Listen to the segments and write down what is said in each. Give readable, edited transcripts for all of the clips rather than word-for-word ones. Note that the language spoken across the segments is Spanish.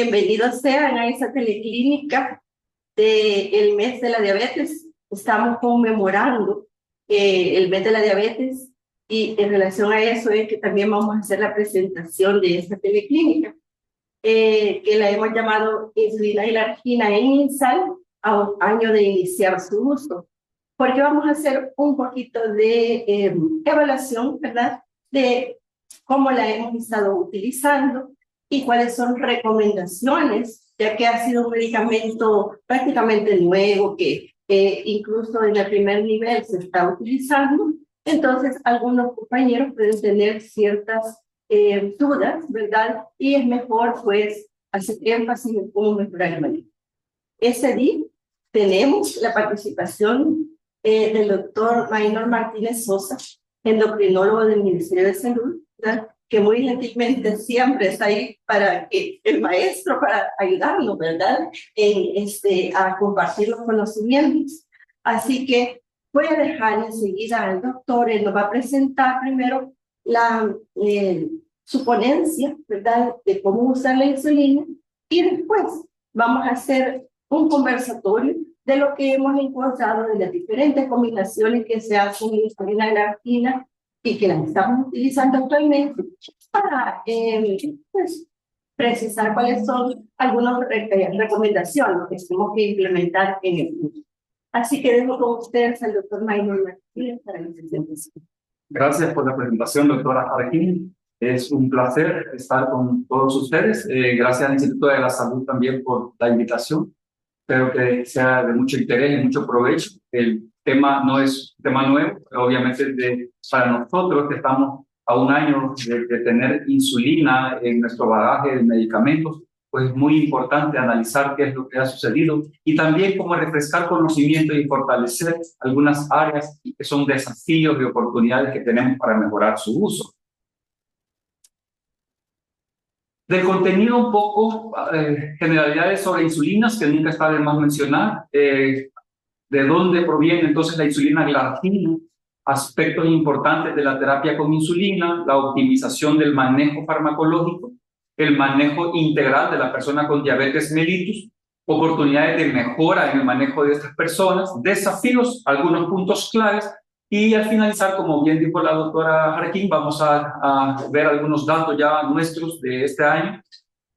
Bienvenidos sean a esa teleclínica del mes de la diabetes. Estamos conmemorando el mes de la diabetes y en relación a eso es que también vamos a hacer la presentación de esta teleclínica, que la hemos llamado Insulina y Glargina en INSAL a un año de iniciar su uso, porque vamos a hacer un poquito de evaluación, ¿verdad?, de cómo la hemos estado utilizando y cuáles son recomendaciones, ya que ha sido un medicamento prácticamente nuevo que incluso en el primer nivel se está utilizando. Entonces, algunos compañeros pueden tener ciertas dudas, ¿verdad? Y es mejor, pues, hacer énfasis en cómo mejorar el manejo. Ese día tenemos la participación del doctor Maynor Martínez Sosa, endocrinólogo del Ministerio de Salud, ¿verdad?, que muy gentilmente siempre está ahí para que el maestro, para ayudarnos, ¿verdad?, a compartir los conocimientos. Así que voy a dejar enseguida al doctor. Él nos va a presentar primero su ponencia, ¿verdad?, de cómo usar la insulina, y después vamos a hacer un conversatorio de lo que hemos encontrado de las diferentes combinaciones que se hacen en la insulina y la glargina y que las estamos utilizando actualmente para pues, precisar cuáles son algunas recomendaciones que tenemos que implementar en el mundo. Así que dejo con ustedes al doctor Maynor Martínez para la presentación. Gracias por la presentación, doctora Jarquín. Es un placer estar con todos ustedes. Gracias al Instituto de la Salud también por la invitación. Espero que sea de mucho interés y mucho provecho. El tema no es un tema nuevo, pero obviamente para nosotros que estamos a un año de tener insulina en nuestro bagaje de medicamentos, pues es muy importante analizar qué es lo que ha sucedido y también cómo refrescar conocimiento y fortalecer algunas áreas que son desafíos y oportunidades que tenemos para mejorar su uso. Del contenido un poco, generalidades sobre insulinas, que nunca está de más mencionar, de dónde proviene entonces la insulina glargina, aspectos importantes de la terapia con insulina, la optimización del manejo farmacológico, el manejo integral de la persona con diabetes mellitus, oportunidades de mejora en el manejo de estas personas, desafíos, algunos puntos claves. Y al finalizar, como bien dijo la doctora Jarquín, vamos a ver algunos datos ya nuestros de este año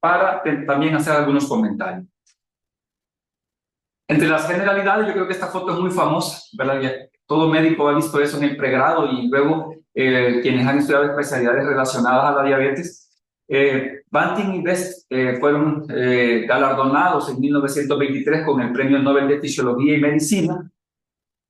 para también hacer algunos comentarios. Entre las generalidades, yo creo que esta foto es muy famosa, ¿verdad? Todo médico ha visto eso en el pregrado y luego quienes han estudiado especialidades relacionadas a la diabetes. Banting y Best fueron galardonados en 1923 con el Premio Nobel de Fisiología y Medicina.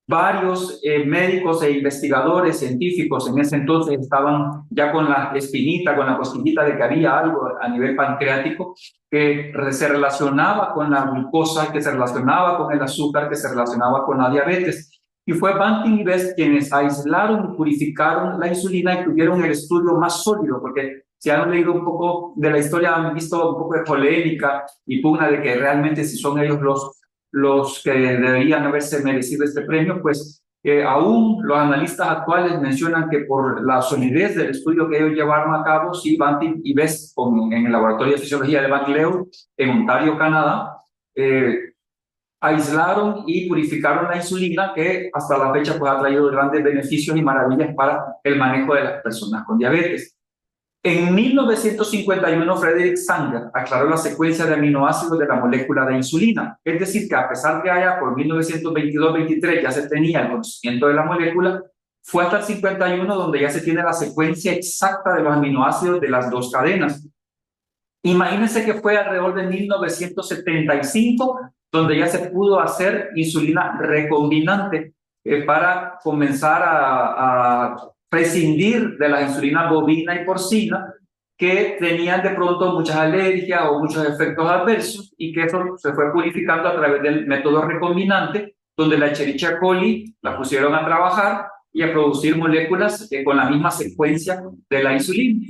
Varios médicos e investigadores científicos en ese entonces estaban ya con la espinita, con la cosquillita de que había algo a nivel pancreático que se relacionaba con la glucosa, que se relacionaba con el azúcar, que se relacionaba con la diabetes. Y fue Banting y Best quienes aislaron y purificaron la insulina y tuvieron el estudio más sólido, porque si han leído un poco de la historia, han visto un poco de polémica y pugna de que realmente si son ellos los que deberían haberse merecido este premio, pues aún los analistas actuales mencionan que por la solidez del estudio que ellos llevaron a cabo, sí, Banting y Best en el Laboratorio de Fisiología de McLeod, en Ontario, Canadá, aislaron y purificaron la insulina, que hasta la fecha pues, ha traído grandes beneficios y maravillas para el manejo de las personas con diabetes. En 1951, Frederick Sanger aclaró la secuencia de aminoácidos de la molécula de insulina. Es decir, que a pesar de allá por 1922-23 ya se tenía el conocimiento de la molécula, fue hasta el 51 donde ya se tiene la secuencia exacta de los aminoácidos de las dos cadenas. Imagínense que fue alrededor de 1975 donde ya se pudo hacer insulina recombinante para comenzar a prescindir de la insulina bovina y porcina que tenían de pronto muchas alergias o muchos efectos adversos y que eso se fue purificando a través del método recombinante, donde la Escherichia coli la pusieron a trabajar y a producir moléculas con la misma secuencia de la insulina.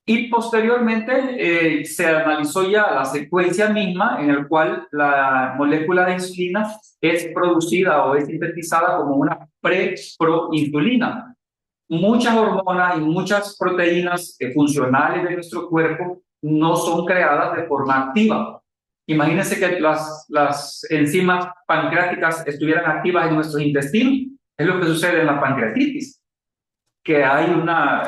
Y posteriormente se analizó ya la secuencia misma en el cual la molécula de insulina es producida o es sintetizada como una preproinsulina. Muchas hormonas y muchas proteínas funcionales de nuestro cuerpo no son creadas de forma activa. Imagínense que las enzimas pancreáticas estuvieran activas en nuestros intestinos. Es lo que sucede en la pancreatitis, que hay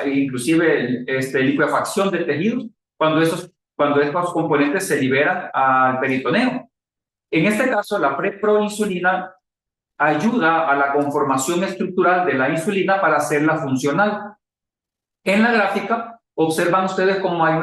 inclusive liquefacción de tejidos cuando estos componentes se liberan al peritoneo. En este caso, la proinsulina ayuda a la conformación estructural de la insulina para hacerla funcional. En la gráfica observan ustedes cómo hay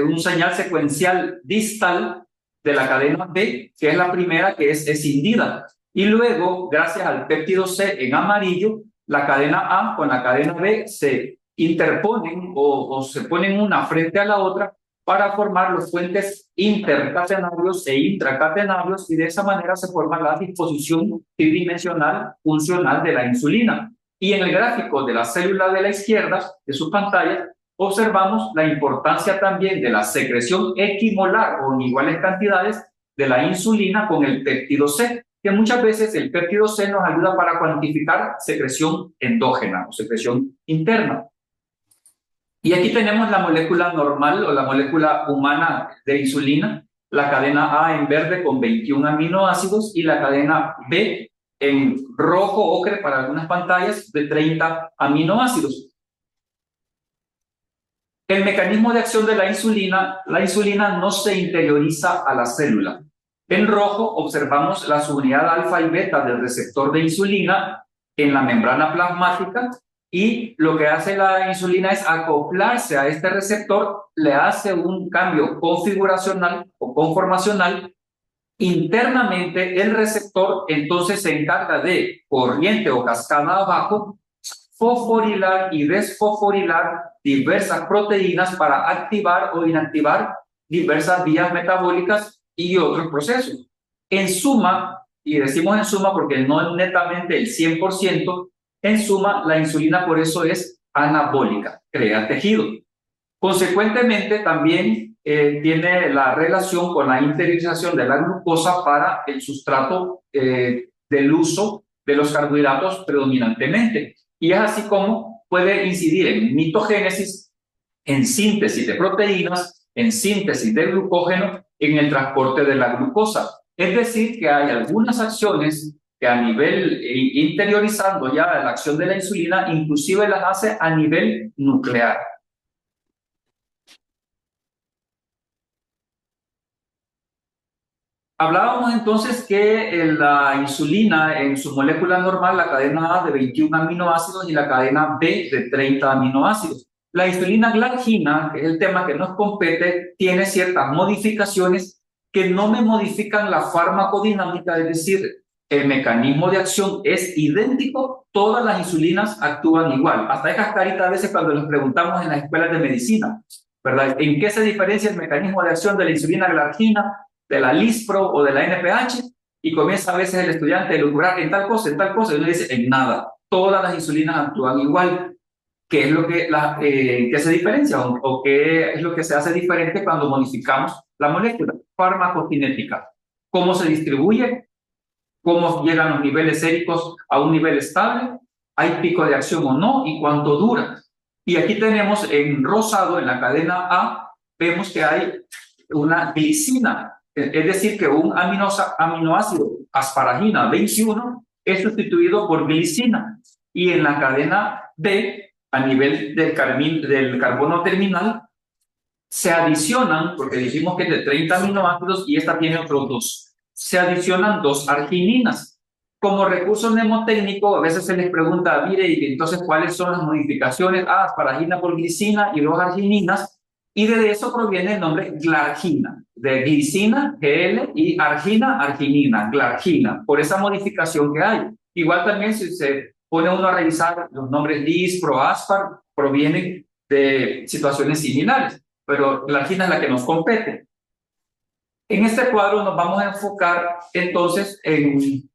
un señal secuencial distal de la cadena B, que es la primera que es escindida. Y luego, gracias al péptido C en amarillo, la cadena A con la cadena B se interponen o se ponen una frente a la otra para formar los puentes intercatenarios e intracatenarios, y de esa manera se forma la disposición tridimensional funcional de la insulina. Y en el gráfico de la célula de la izquierda de su pantalla observamos la importancia también de la secreción equimolar o en iguales cantidades de la insulina con el péptido C, que muchas veces el péptido C nos ayuda para cuantificar secreción endógena o secreción interna. Y aquí tenemos la molécula normal o la molécula humana de insulina, la cadena A en verde con 21 aminoácidos y la cadena B en rojo ocre para algunas pantallas de 30 aminoácidos. El mecanismo de acción de la insulina no se interioriza a la célula. En rojo observamos la subunidad alfa y beta del receptor de insulina en la membrana plasmática, y lo que hace la insulina es acoplarse a este receptor, le hace un cambio configuracional o conformacional. Internamente el receptor entonces se encarga de corriente o cascada abajo, fosforilar y desfosforilar diversas proteínas para activar o inactivar diversas vías metabólicas y otros procesos. En suma, y decimos en suma porque no es netamente el 100%, en suma la insulina por eso es anabólica, crea tejido. Consecuentemente también tiene la relación con la interiorización de la glucosa para el sustrato del uso de los carbohidratos predominantemente. Y es así como puede incidir en mitogénesis, en síntesis de proteínas, en síntesis de glucógeno, en el transporte de la glucosa. Es decir, que hay algunas acciones que a nivel, interiorizando ya la acción de la insulina, inclusive las hace a nivel nuclear. Hablábamos entonces que la insulina en su molécula normal, la cadena A de 21 aminoácidos y la cadena B de 30 aminoácidos. La insulina glargina, que es el tema que nos compete, tiene ciertas modificaciones que no me modifican la farmacodinámica, es decir, el mecanismo de acción es idéntico, todas las insulinas actúan igual. Hasta esas caritas a veces cuando les preguntamos en las escuelas de medicina, ¿verdad? ¿En qué se diferencia el mecanismo de acción de la insulina glargina, de la Lispro o de la NPH? Y comienza a veces el estudiante a elucubrar en tal cosa, y uno dice, en nada. Todas las insulinas actúan igual. ¿Qué es lo que qué se diferencia o qué es lo que se hace diferente cuando modificamos la molécula? Farmacocinética. ¿Cómo se distribuye? ¿Cómo llegan los niveles séricos a un nivel estable? ¿Hay pico de acción o no? ¿Y cuánto dura? Y aquí tenemos en rosado, en la cadena A, vemos que hay una glicina. Es decir, que un aminoácido asparagina 21 es sustituido por glicina. Y en la cadena B, a nivel del carbono terminal, se adicionan, porque dijimos que es de 30 aminoácidos y esta tiene otros 2, se adicionan 2 argininas. Como recurso mnemotécnico, a veces se les pregunta, mire, y entonces, ¿cuáles son las modificaciones? Asparagina por glicina y 2 argininas. Y de eso proviene el nombre glargina, de glicina, GL, y argina, arginina, glargina, por esa modificación que hay. Igual también si se pone uno a revisar los nombres Lispro, Aspar, provienen de situaciones similares, pero glargina es la que nos compete. En este cuadro nos vamos a enfocar entonces en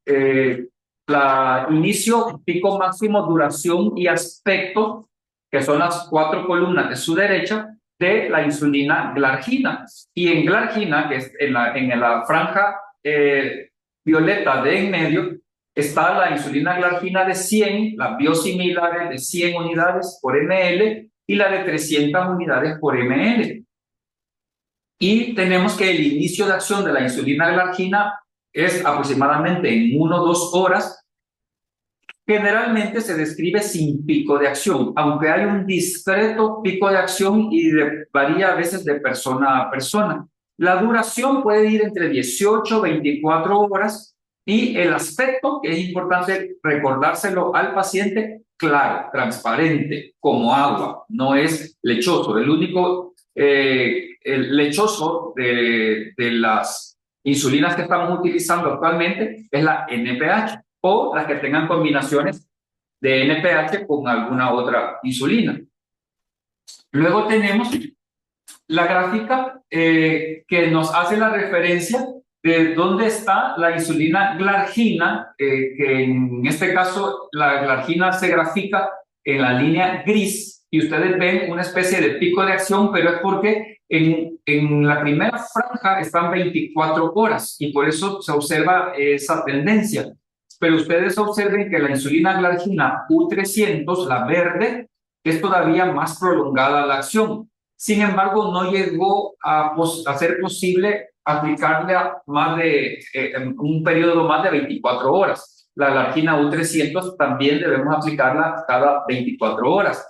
la inicio, pico máximo, duración y aspecto, que son las 4 columnas de su derecha, de la insulina glargina. Y en glargina, que es en la franja violeta de en medio, está la insulina glargina de 100, las biosimilares de 100 unidades por ml y la de 300 unidades por ml. Y tenemos que el inicio de acción de la insulina glargina es aproximadamente en 1 o 2 horas. Generalmente se describe sin pico de acción, aunque hay un discreto pico de acción y varía a veces de persona a persona. La duración puede ir entre 18 y 24 horas y el aspecto, que es importante recordárselo al paciente, claro, transparente, como agua, no es lechoso. El único el lechoso de las insulinas que estamos utilizando actualmente es la NPH o las que tengan combinaciones de NPH con alguna otra insulina. Luego tenemos la gráfica que nos hace la referencia de dónde está la insulina glargina, que en este caso la glargina se grafica en la línea gris y ustedes ven una especie de pico de acción, pero es porque en la primera franja están 24 horas y por eso se observa esa tendencia. Pero ustedes observen que la insulina glargina U300, la verde, es todavía más prolongada la acción. Sin embargo, no llegó a ser posible aplicarle a más de un periodo más de 24 horas. La glargina U300 también debemos aplicarla cada 24 horas.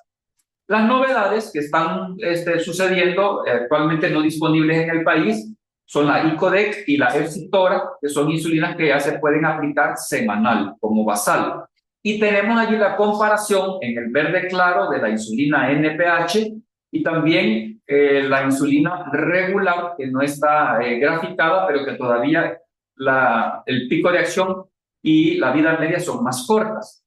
Las novedades que están sucediendo, actualmente no disponibles en el país, son la Icodec y la Efsitora, que son insulinas que ya se pueden aplicar semanal, como basal. Y tenemos allí la comparación en el verde claro de la insulina NPH y también la insulina regular, que no está graficada, pero que todavía el pico de acción y la vida media son más cortas.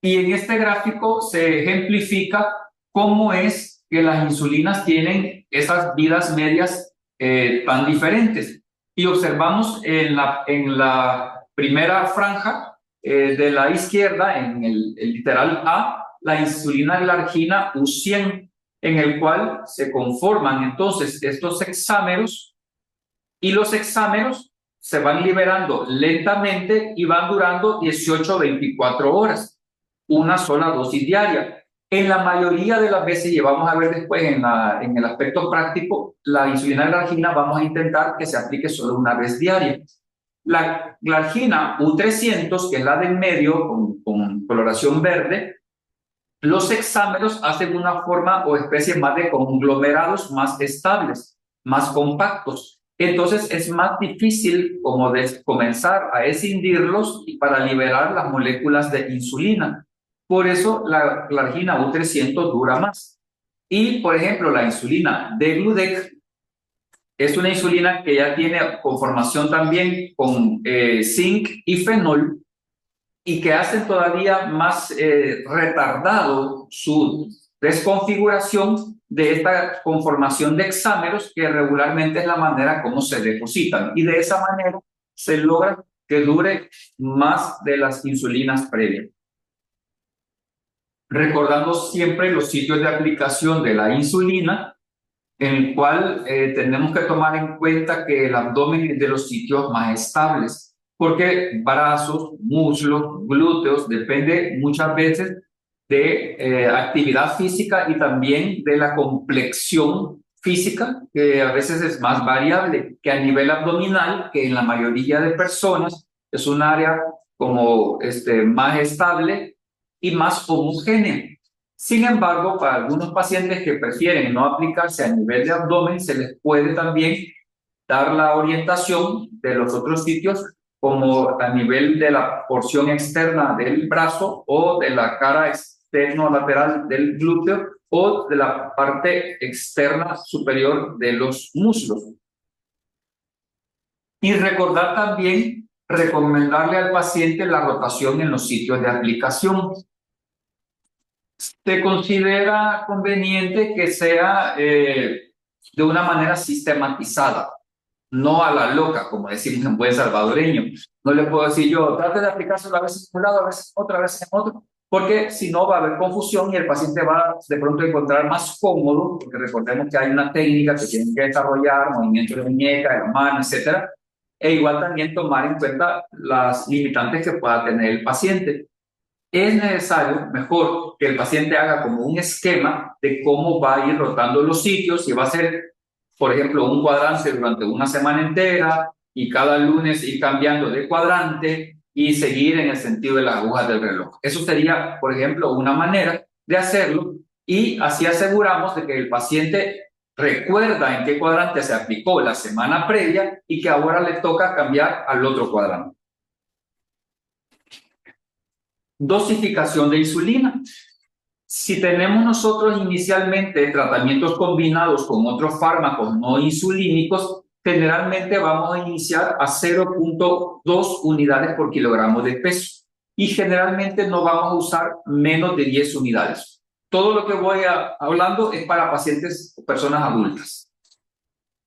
Y en este gráfico se ejemplifica cómo es que las insulinas tienen esas vidas medias tan diferentes. Y observamos en la primera franja de la izquierda, en el literal A, la insulina glargina U100, en el cual se conforman entonces estos hexámeros y los hexámeros se van liberando lentamente y van durando 18 o 24 horas, una sola dosis diaria. En la mayoría de las veces, y vamos a ver después en el aspecto práctico, la insulina glargina vamos a intentar que se aplique solo una vez diaria. La glargina U300, que es la del medio con coloración verde, los hexámeros hacen una forma o especie más de conglomerados más estables, más compactos. Entonces es más difícil como de comenzar a escindirlos y para liberar las moléculas de insulina. Por eso la glargina U300 dura más. Y, por ejemplo, la insulina degludec es una insulina que ya tiene conformación también con zinc y fenol, y que hacen todavía más retardado su desconfiguración de esta conformación de hexámeros, que regularmente es la manera como se depositan. Y de esa manera se logra que dure más de las insulinas previas. Recordando siempre los sitios de aplicación de la insulina, en el cual tenemos que tomar en cuenta que el abdomen es de los sitios más estables, porque brazos, muslos, glúteos, depende muchas veces de actividad física y también de la complexión física, que a veces es más variable que a nivel abdominal, que en la mayoría de personas es un área como más estable y más homogénea. Sin embargo, para algunos pacientes que prefieren no aplicarse a nivel de abdomen, se les puede también dar la orientación de los otros sitios, como a nivel de la porción externa del brazo o de la cara externo-lateral del glúteo o de la parte externa superior de los muslos. Y recordar también, recomendarle al paciente la rotación en los sitios de aplicación. ¿Se considera conveniente que sea de una manera sistematizada, no a la loca, como decimos en buen salvadoreño? No le puedo decir yo, trate de aplicárselo a veces en un lado, a veces en otro, a veces en otro, porque si no va a haber confusión y el paciente va de pronto a encontrar más cómodo, porque recordemos que hay una técnica que tienen que desarrollar, movimiento de muñeca, de la mano, etcétera, e igual también tomar en cuenta las limitantes que pueda tener el paciente. es necesario, mejor, que el paciente haga como un esquema de cómo va a ir rotando los sitios, si va a ser, por ejemplo, un cuadrante durante una semana entera y cada lunes ir cambiando de cuadrante y seguir en el sentido de las agujas del reloj. Eso sería, por ejemplo, una manera de hacerlo y así aseguramos de que el paciente recuerda en qué cuadrante se aplicó la semana previa y que ahora le toca cambiar al otro cuadrante. Dosificación de insulina. Si tenemos nosotros inicialmente tratamientos combinados con otros fármacos no insulínicos, generalmente vamos a iniciar a 0.2 unidades por kilogramo de peso y generalmente no vamos a usar menos de 10 unidades. Todo lo que voy hablando es para pacientes o personas adultas.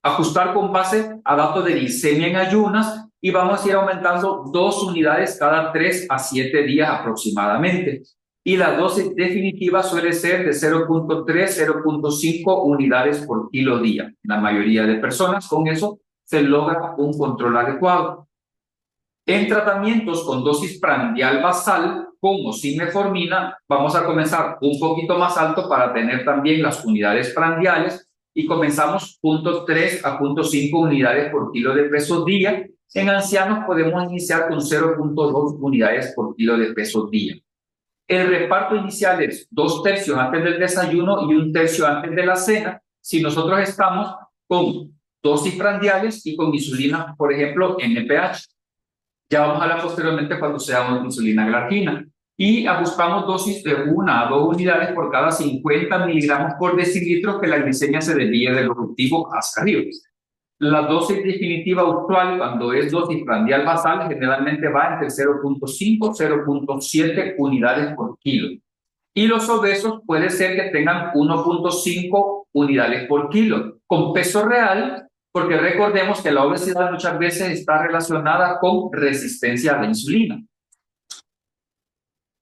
Ajustar con base a datos de glicemia en ayunas y vamos a ir aumentando 2 unidades cada 3 a 7 días aproximadamente. Y la dosis definitiva suele ser de 0.3-0.5 unidades por kilo día. La mayoría de personas con eso se logra un control adecuado. En tratamientos con dosis prandial basal, como sin metformina, vamos a comenzar un poquito más alto para tener también las unidades prandiales y comenzamos 0.3 a 0.5 unidades por kilo de peso día. En ancianos podemos iniciar con 0.2 unidades por kilo de peso día. El reparto inicial es 2/3 antes del desayuno y 1/3 antes de la cena, si nosotros estamos con dosis prandiales y con insulina, por ejemplo, NPH. Ya vamos a hablar posteriormente cuando sea una insulina glargina. Y ajustamos dosis de 1 a 2 unidades por cada 50 miligramos por decilitro que la glicemia se desvíe del objetivo hacia arriba. La dosis definitiva usual, cuando es dosis prandial basal, generalmente va entre 0.5 y 0.7 unidades por kilo. Y los obesos puede ser que tengan 1.5 unidades por kilo, con peso real, porque recordemos que la obesidad muchas veces está relacionada con resistencia a la insulina.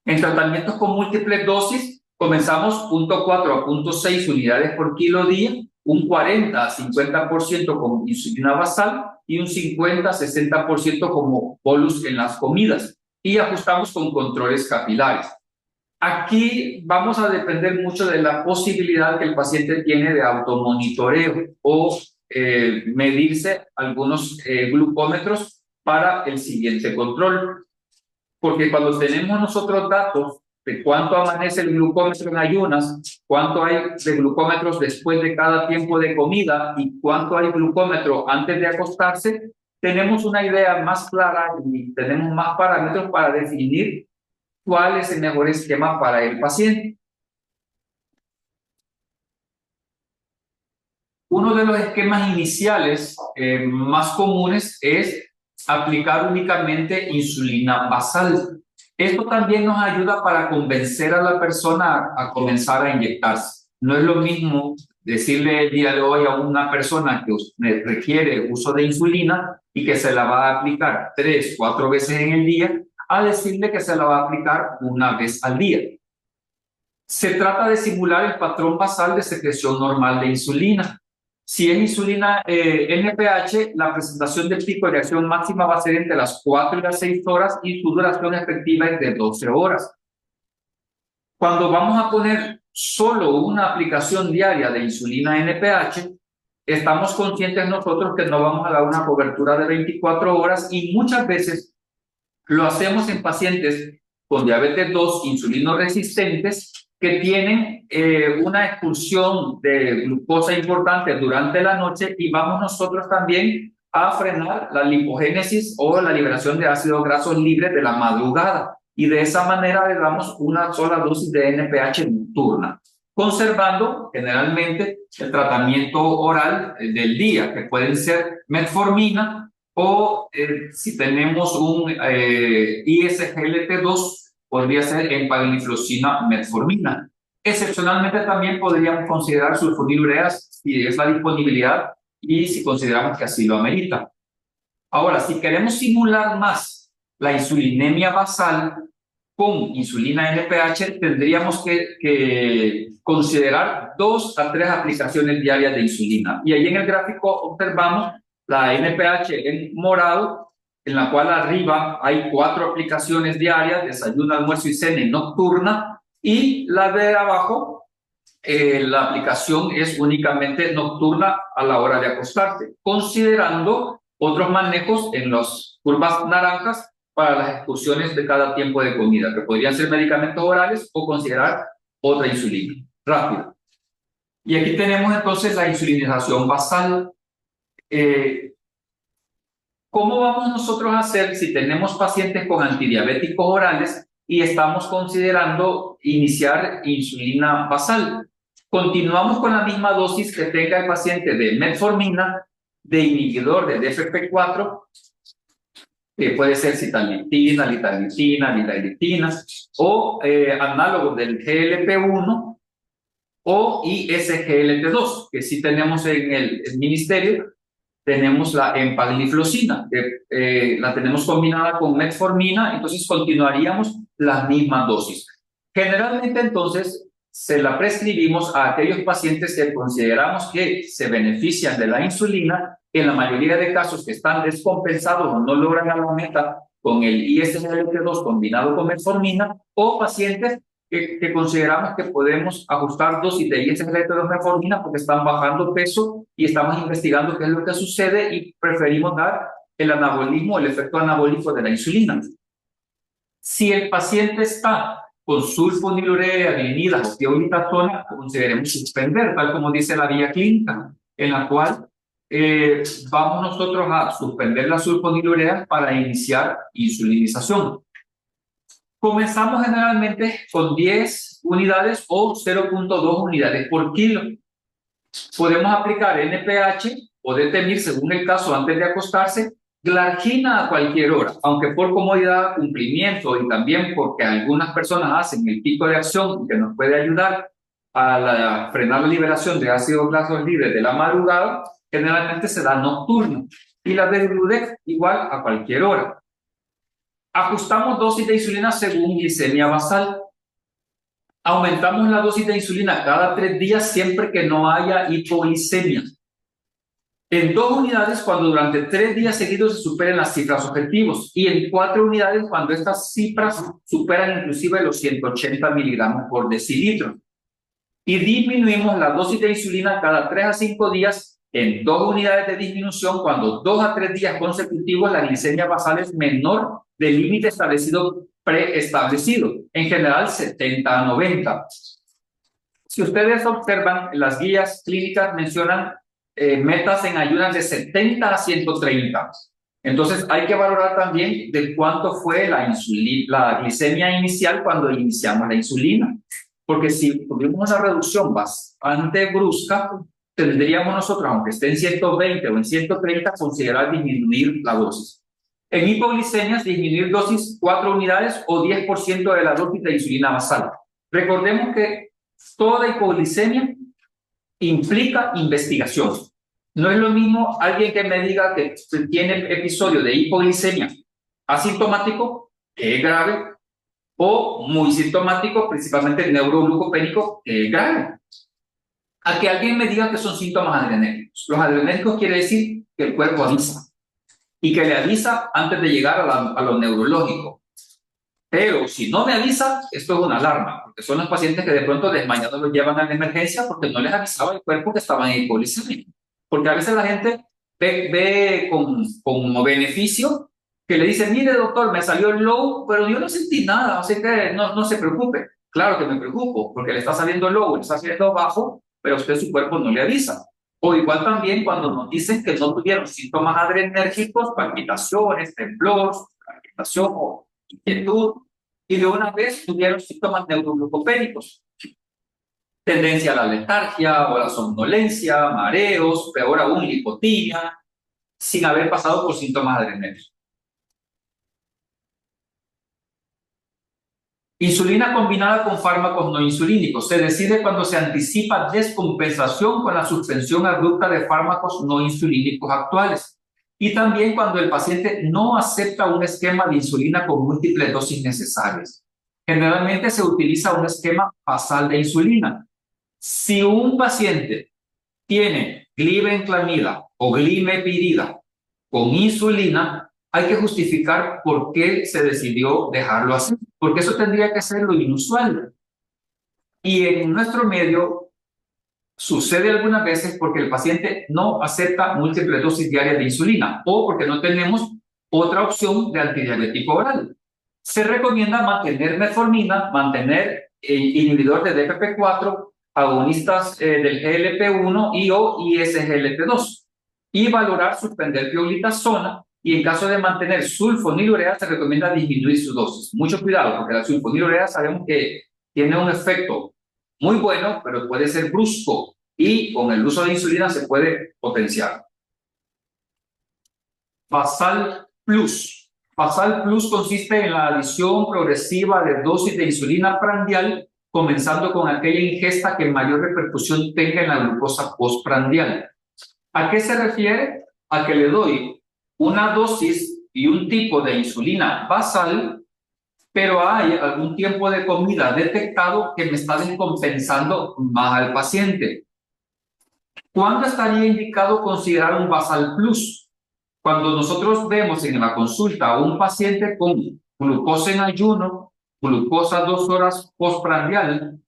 En tratamientos con múltiples dosis, comenzamos 0.4 a 0.6 unidades por kilo día, un 40 a 50% con insulina basal y un 50 a 60% como bolus en las comidas. Y ajustamos con controles capilares. Aquí vamos a depender mucho de la posibilidad que el paciente tiene de automonitoreo o medirse algunos glucómetros para el siguiente control. Porque cuando tenemos nosotros datos de cuánto amanece el glucómetro en ayunas, cuánto hay de glucómetros después de cada tiempo de comida y cuánto hay glucómetro antes de acostarse, tenemos una idea más clara y tenemos más parámetros para definir cuál es el mejor esquema para el paciente. Uno de los esquemas iniciales más comunes es aplicar únicamente insulina basal. Esto también nos ayuda para convencer a la persona a comenzar a inyectarse. No es lo mismo decirle el día de hoy a una persona que requiere uso de insulina y que se la va a aplicar 3, 4 veces en el día, a decirle que se la va a aplicar una vez al día. Se trata de simular el patrón basal de secreción normal de insulina. Si es insulina NPH, la presentación del pico de reacción máxima va a ser entre las 4 y las 6 horas y su duración efectiva es de 12 horas. Cuando vamos a poner solo una aplicación diaria de insulina NPH, estamos conscientes nosotros que no vamos a dar una cobertura de 24 horas y muchas veces lo hacemos en pacientes con diabetes 2 insulino resistentes que tienen una expulsión de glucosa importante durante la noche y vamos nosotros también a frenar la lipogénesis o la liberación de ácidos grasos libres de la madrugada y de esa manera le damos una sola dosis de NPH nocturna, conservando generalmente el tratamiento oral del día, que pueden ser metformina o si tenemos un ISGLT2, podría ser empagliflozina metformina. Excepcionalmente también podríamos considerar sulfonilureas si es la disponibilidad y si consideramos que así lo amerita. Ahora, si queremos simular más la insulinemia basal con insulina NPH, tendríamos que considerar 2 a 3 aplicaciones diarias de insulina. Y ahí en el gráfico observamos la NPH en morado en la cual arriba hay 4 aplicaciones diarias, desayuno, almuerzo y cena y nocturna, y la de abajo, la aplicación es únicamente nocturna a la hora de acostarse, considerando otros manejos en las curvas naranjas para las excursiones de cada tiempo de comida, que podrían ser medicamentos orales o considerar otra insulina rápida. Y aquí tenemos entonces la insulinización basal. ¿Cómo vamos nosotros a hacer si tenemos pacientes con antidiabéticos orales y estamos considerando iniciar insulina basal? Continuamos con la misma dosis que tenga el paciente de metformina, de inhibidor de DFP4, que puede ser citalmitina, litagliptina, liragliptina, o análogos del GLP-1 o ISGLT2, que sí tenemos en el ministerio. Tenemos la empagliflozina, que la tenemos combinada con metformina, entonces continuaríamos las mismas dosis. Generalmente, entonces, se la prescribimos a aquellos pacientes que consideramos que se benefician de la insulina, en la mayoría de casos que están descompensados o no logran la meta con el ISGLT2 combinado con metformina, o pacientes que consideramos que podemos ajustar dosis de ISGLT2 metformina porque están bajando peso y estamos investigando qué es lo que sucede y preferimos dar el anabolismo, el efecto anabólico de la insulina. Si el paciente está con sulfonilurea, glinidas o tiolitazona, consideremos suspender, tal como dice la guía clínica, en la cual vamos nosotros a suspender la sulfonilurea para iniciar insulinización. Comenzamos generalmente con 10 unidades o 0.2 unidades por kilo. Podemos aplicar NPH o detemir, según el caso, antes de acostarse, glargina a cualquier hora, aunque por comodidad, cumplimiento y también porque algunas personas hacen el pico de acción que nos puede ayudar a frenar la liberación de ácidos grasos libres de la madrugada, generalmente se da nocturno. Y la de Gludex igual a cualquier hora. Ajustamos dosis de insulina según glicemia basal. Aumentamos la dosis de insulina cada 3 días siempre que no haya hipoglicemia. En 2 unidades cuando durante 3 días seguidos se superen las cifras objetivos y en 4 unidades cuando estas cifras superan inclusive los 180 miligramos por decilitro. Y disminuimos la dosis de insulina cada 3 a 5 días en 2 unidades de disminución cuando 2 a 3 días consecutivos la glicemia basal es menor del límite establecido preestablecido, en general 70 a 90. Si ustedes observan, las guías clínicas mencionan metas en ayunas de 70 a 130. Entonces hay que valorar también de cuánto fue la glicemia inicial cuando iniciamos la insulina. Porque si tuvimos una reducción bastante brusca, tendríamos nosotros, aunque esté en 120 o en 130, considerar disminuir la dosis. En hipoglicemias, disminuir dosis 4 unidades o 10% de la dosis de insulina basal. Recordemos que toda hipoglicemia implica investigación. No es lo mismo alguien que me diga que tiene episodio de hipoglicemia asintomático, que es grave, o muy sintomático, principalmente el neuroglucopénico, que es grave. A que alguien me diga que son síntomas adrenérgicos. Los adrenérgicos quiere decir que el cuerpo avisa y que le avisa antes de llegar a lo neurológico. Pero si no me avisa, esto es una alarma, porque son los pacientes que de pronto desmayados los llevan a la emergencia porque no les avisaba el cuerpo que estaban en hipoglicemia. Porque a veces la gente ve como beneficio que le dice, mire doctor, me salió el low, pero yo no sentí nada, así que no se preocupe. Claro que me preocupo, porque le está saliendo low, le está saliendo bajo, pero a usted su cuerpo no le avisa. O igual también cuando nos dicen que no tuvieron síntomas adrenérgicos, palpitaciones, temblor, palpitación o inquietud, y de una vez tuvieron síntomas neuroglucopénicos. Tendencia a la letargia o a la somnolencia, mareos, peor aún, lipotimia, sin haber pasado por síntomas adrenérgicos. Insulina combinada con fármacos no insulínicos. Se decide cuando se anticipa descompensación con la suspensión abrupta de fármacos no insulínicos actuales. Y también cuando el paciente no acepta un esquema de insulina con múltiples dosis necesarias. Generalmente se utiliza un esquema basal de insulina. Si un paciente tiene glibenclamida o glimepirida con insulina, hay que justificar por qué se decidió dejarlo así, porque eso tendría que ser lo inusual. Y en nuestro medio sucede algunas veces porque el paciente no acepta múltiples dosis diarias de insulina o porque no tenemos otra opción de antidiabético oral. Se recomienda mantener metformina, mantener inhibidor de DPP-4, agonistas del GLP-1 y o ISGLP-2 y valorar suspender pioglitazona, y en caso de mantener sulfonilurea se recomienda disminuir su dosis. Mucho cuidado porque la sulfonilurea sabemos que tiene un efecto muy bueno, pero puede ser brusco y con el uso de insulina se puede potenciar. Basal Plus. Basal Plus consiste en la adición progresiva de dosis de insulina prandial, comenzando con aquella ingesta que mayor repercusión tenga en la glucosa postprandial. ¿A qué se refiere? A que le doy una dosis y un tipo de insulina basal, pero hay algún tiempo de comida detectado que me está descompensando más al paciente. ¿Cuándo estaría indicado considerar un Basal Plus? Cuando nosotros vemos en la consulta a un paciente con glucosa en ayuno, glucosa 2 horas postprandial,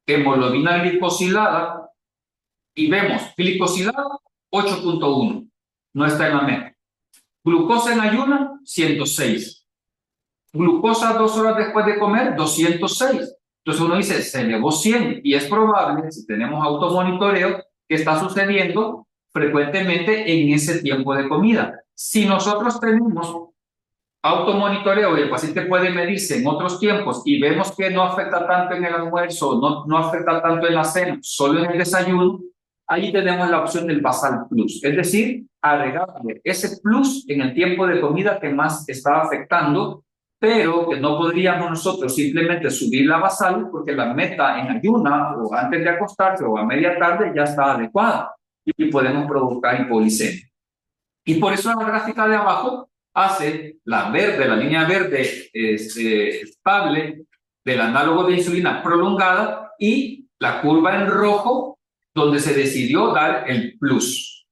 hemoglobina glicosilada, y vemos glicosilada 8.1, no está en la meta. Glucosa en ayuno 106. Glucosa 2 horas después de comer 206. Entonces uno dice, se elevó 100 y es probable, si tenemos automonitoreo, que está sucediendo frecuentemente en ese tiempo de comida. Si nosotros tenemos automonitoreo y el paciente puede medirse en otros tiempos y vemos que no afecta tanto en el almuerzo, no afecta tanto en la cena, solo en el desayuno, ahí tenemos la opción del Basal Plus, es decir, agregarle ese plus en el tiempo de comida que más está afectando, pero que no podríamos nosotros simplemente subir la basal porque la meta en ayuna o antes de acostarse o a media tarde ya está adecuada y podemos provocar hipoglicemia. Y por eso la gráfica de abajo hace la verde, la línea verde estable del análogo de insulina prolongada y la curva en rojo donde se decidió dar el plus,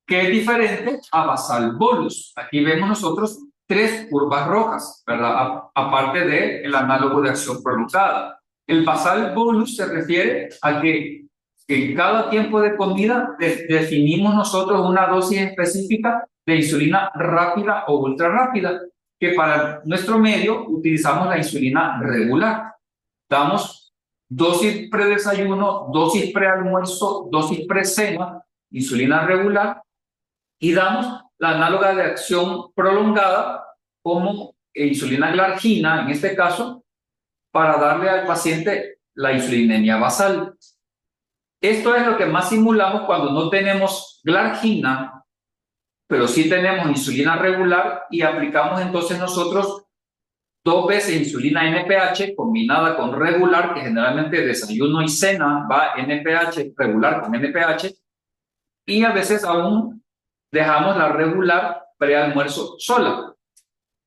que es diferente a basal bolus. Aquí vemos nosotros 3 curvas rojas, ¿verdad? Aparte del análogo de acción prolongada. El basal bolus se refiere a que en cada tiempo de comida definimos nosotros una dosis específica de insulina rápida o ultra rápida, que para nuestro medio utilizamos la insulina regular. Damos dosis predesayuno, dosis prealmuerzo, dosis precena, insulina regular, y damos la análoga de acción prolongada como insulina glargina, en este caso, para darle al paciente la insulinemia basal. Esto es lo que más simulamos cuando no tenemos glargina, pero sí tenemos insulina regular y aplicamos entonces nosotros 2 veces insulina NPH combinada con regular, que generalmente desayuno y cena va NPH regular con NPH, y a veces aún dejamos la regular prealmuerzo sola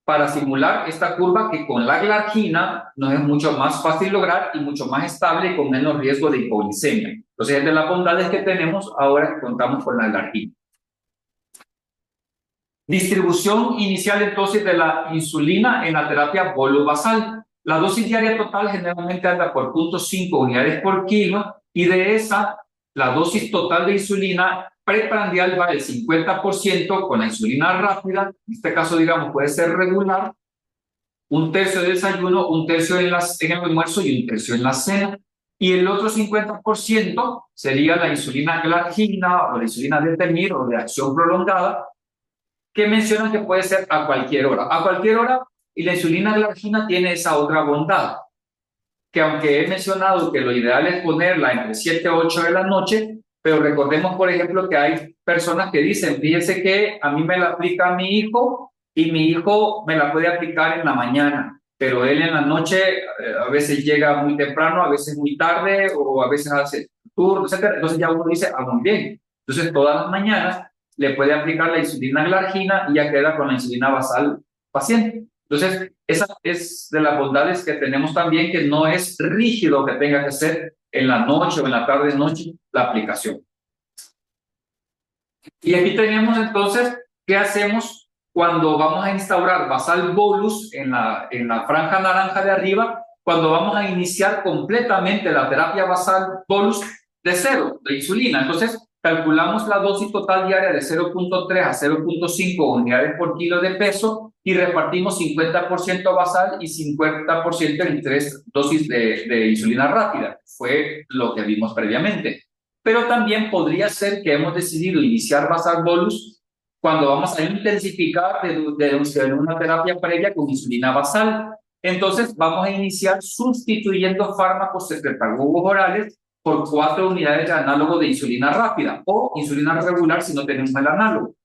para simular esta curva que con la glargina nos es mucho más fácil lograr y mucho más estable y con menos riesgo de hipoglicemia. Entonces es de las bondades que tenemos ahora que contamos con la glargina. Distribución inicial entonces de la insulina en la terapia bolobasal. La dosis diaria total generalmente anda por 0.5 unidades por kilo y de esa la dosis total de insulina preprandial va del 50% con la insulina rápida, en este caso digamos puede ser regular, 1/3 de desayuno, 1/3 en el almuerzo y 1/3 en la cena. Y el otro 50% sería la insulina glargina o la insulina de Temir o de acción prolongada, que mencionan que puede ser a cualquier hora. A cualquier hora, y la insulina glargina tiene esa otra bondad, que aunque he mencionado que lo ideal es ponerla entre 7 y 8 de la noche, pero recordemos, por ejemplo, que hay personas que dicen, fíjense que a mí me la aplica mi hijo y mi hijo me la puede aplicar en la mañana, pero él en la noche a veces llega muy temprano, a veces muy tarde, o a veces hace turno, etc. Entonces ya uno dice, muy bien. Entonces todas las mañanas le puede aplicar la insulina glargina y ya queda con la insulina basal paciente. Entonces, esa es de las bondades que tenemos también, que no es rígido que tenga que ser en la noche o en la tarde-noche la aplicación. Y aquí tenemos entonces ¿qué hacemos cuando vamos a instaurar basal bolus en la franja naranja de arriba? Cuando vamos a iniciar completamente la terapia basal bolus de 0, de insulina. Entonces, calculamos la dosis total diaria de 0.3 a 0.5 unidades por kilo de peso y repartimos 50% basal y 50% en 3 dosis de insulina rápida. Fue lo que vimos previamente. Pero también podría ser que hemos decidido iniciar basal bolus cuando vamos a intensificar de una terapia previa con insulina basal. Entonces vamos a iniciar sustituyendo fármacos secretagogos orales por 4 unidades de análogo de insulina rápida o insulina regular si no tenemos el análogo.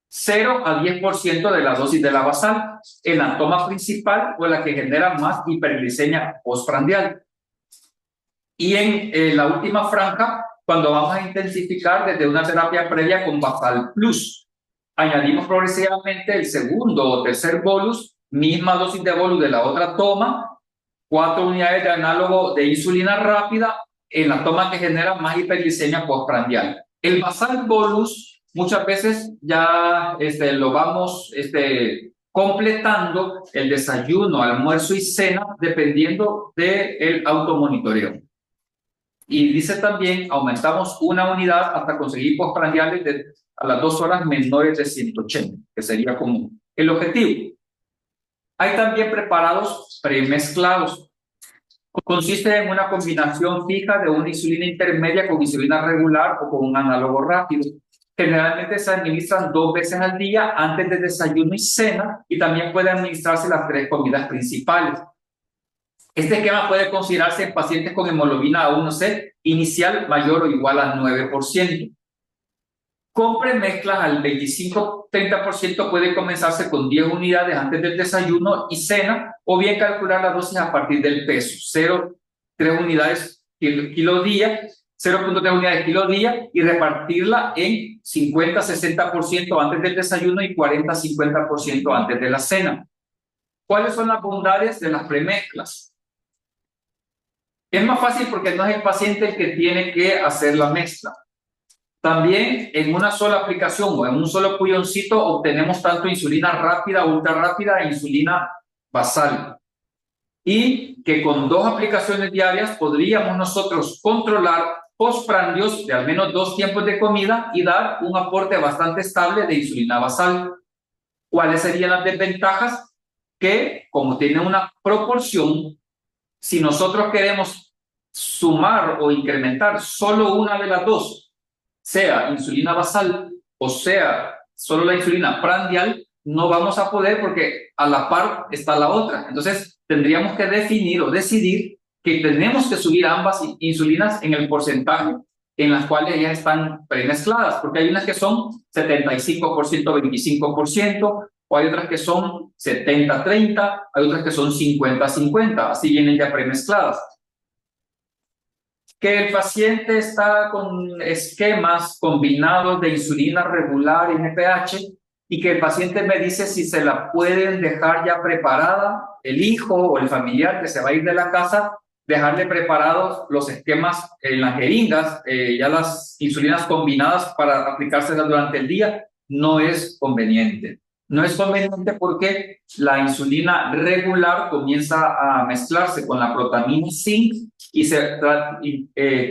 0 a 10% de la dosis de la basal en la toma principal o la que genera más hiperglicemia postprandial. Y en la última franja, cuando vamos a intensificar desde una terapia previa con basal plus, añadimos progresivamente el segundo o tercer bolus, misma dosis de bolus de la otra toma, 4 unidades de análogo de insulina rápida en la toma que genera más hiperglicemia postprandial. El basal bolus muchas veces ya lo vamos completando el desayuno, almuerzo y cena dependiendo del automonitoreo. Y dice también, aumentamos 1 unidad hasta conseguir postprandiales a las 2 horas menores de 180, que sería como el objetivo. Hay también preparados premezclados. Consiste en una combinación fija de una insulina intermedia con insulina regular o con un análogo rápido. Generalmente se administran 2 veces al día antes del desayuno y cena, y también puede administrarse las 3 comidas principales. Este esquema puede considerarse en pacientes con hemoglobina A1C inicial mayor o igual al 9%. Con premezclas al 25-30% puede comenzarse con 10 unidades antes del desayuno y cena, o bien calcular la dosis a partir del peso, 0,3 unidades kilo día, 0.3 unidades kilo día, y repartirla en 50-60% antes del desayuno y 40-50% antes de la cena. ¿Cuáles son las bondades de las premezclas? Es más fácil porque no es el paciente el que tiene que hacer la mezcla. También en una sola aplicación o en un solo puyoncito obtenemos tanto insulina rápida, ultra rápida e insulina basal. Y que con 2 aplicaciones diarias podríamos nosotros controlar postprandios de al menos 2 tiempos de comida y dar un aporte bastante estable de insulina basal. ¿Cuáles serían las desventajas? Que como tiene una proporción, si nosotros queremos sumar o incrementar solo una de las dos, sea insulina basal o sea solo la insulina prandial, no vamos a poder porque a la par está la otra. Entonces tendríamos que definir o decidir que tenemos que subir ambas insulinas en el porcentaje en las cuales ellas están premezcladas, porque hay unas que son 75%, 25%, o hay otras que son 70-30, hay otras que son 50-50, así vienen ya premezcladas. Que el paciente está con esquemas combinados de insulina regular y NPH, y que el paciente me dice si se la pueden dejar ya preparada, el hijo o el familiar que se va a ir de la casa, dejarle preparados los esquemas en las jeringas, ya las insulinas combinadas para aplicárselas durante el día, no es conveniente. No es conveniente porque la insulina regular comienza a mezclarse con la protamina zinc y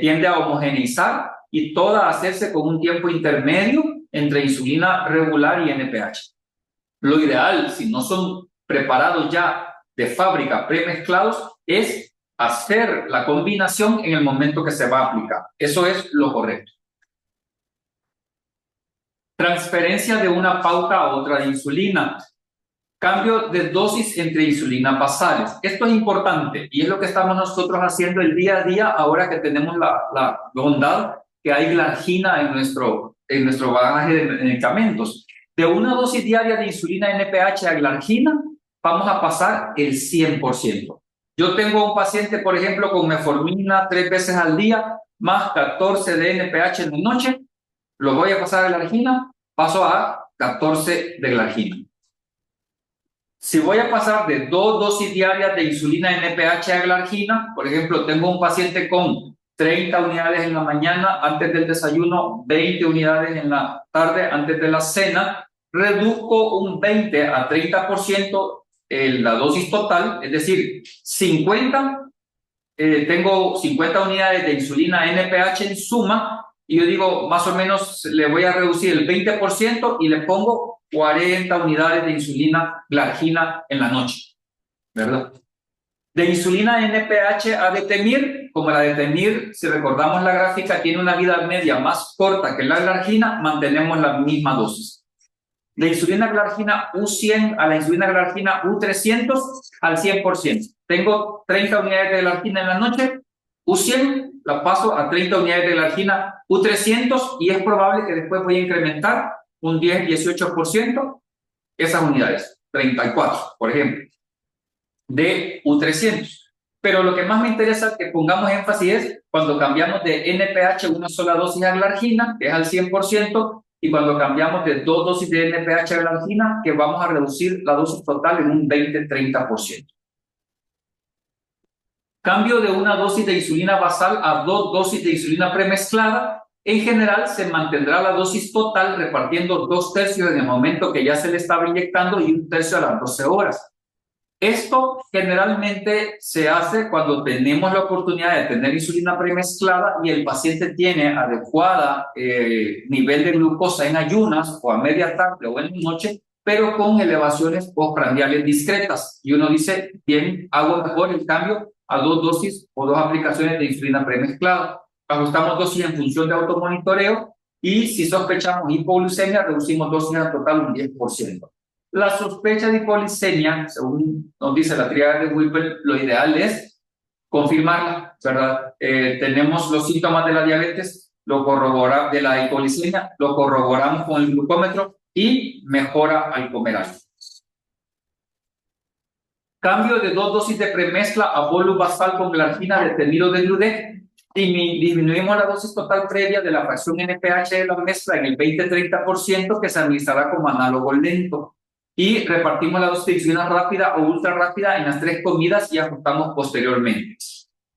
tiende a homogeneizar y toda a hacerse con un tiempo intermedio entre insulina regular y NPH. Lo ideal, si no son preparados ya de fábrica premezclados, es hacer la combinación en el momento que se va a aplicar. Eso es lo correcto. Transferencia de una pauta a otra de insulina. Cambio de dosis entre insulinas basales. Esto es importante y es lo que estamos nosotros haciendo el día a día ahora que tenemos la bondad que hay glargina en nuestro bagaje de medicamentos. De una dosis diaria de insulina NPH a glargina, vamos a pasar el 100%. Yo tengo un paciente, por ejemplo, con metformina 3 veces al día, más 14 de NPH en la noche, lo voy a pasar a glargina, paso a 14 de glargina. Si voy a pasar de 2 dosis diarias de insulina NPH a glargina, por ejemplo, tengo un paciente con 30 unidades en la mañana antes del desayuno, 20 unidades en la tarde antes de la cena, reduzco un 20 a 30% la dosis total, es decir, 50, tengo 50 unidades de insulina NPH en suma, y yo digo, más o menos le voy a reducir el 20% y le pongo 40 unidades de insulina glargina en la noche, ¿verdad? De insulina NPH a detemir, como la detemir, si recordamos la gráfica, tiene una vida media más corta que la glargina, mantenemos la misma dosis. De insulina glargina U100 a la insulina glargina U300 al 100%. Tengo 30 unidades de glargina en la noche, U100 la paso a 30 unidades de glargina U300 y es probable que después voy a incrementar un 10-18% esas unidades, 34, por ejemplo, de U300. Pero lo que más me interesa que pongamos énfasis es cuando cambiamos de NPH una sola dosis a glargina, que es al 100%, y cuando cambiamos de 2 dosis de NPH a glargina, que vamos a reducir la dosis total en un 20-30%. Cambio de una dosis de insulina basal a 2 dosis de insulina premezclada, en general se mantendrá la dosis total repartiendo 2/3 en el momento que ya se le estaba inyectando y 1/3 a las 12 horas. Esto generalmente se hace cuando tenemos la oportunidad de tener insulina premezclada y el paciente tiene adecuada nivel de glucosa en ayunas o a media tarde o en la noche, pero con elevaciones postprandiales discretas. Y uno dice, bien, hago mejor el cambio a 2 dosis o 2 aplicaciones de insulina premezclada. Ajustamos dosis en función de automonitoreo y si sospechamos hipoglucemia, reducimos dosis al total un 10%. La sospecha de hipoglucemia, según nos dice la tríada de Whipple, lo ideal es confirmarla, ¿verdad? Tenemos los síntomas de la diabetes, de la hipoglucemia, lo corroboramos con el glucómetro y mejora al comer algo. Cambio de 2 dosis de premezcla a bolus basal con glargina de temido de Gludec. Disminuimos la dosis total previa de la fracción NPH de la mezcla en el 20-30% que se administrará como análogo lento. Y repartimos la dosis de insulina rápida o ultra rápida en las 3 comidas y ajustamos posteriormente.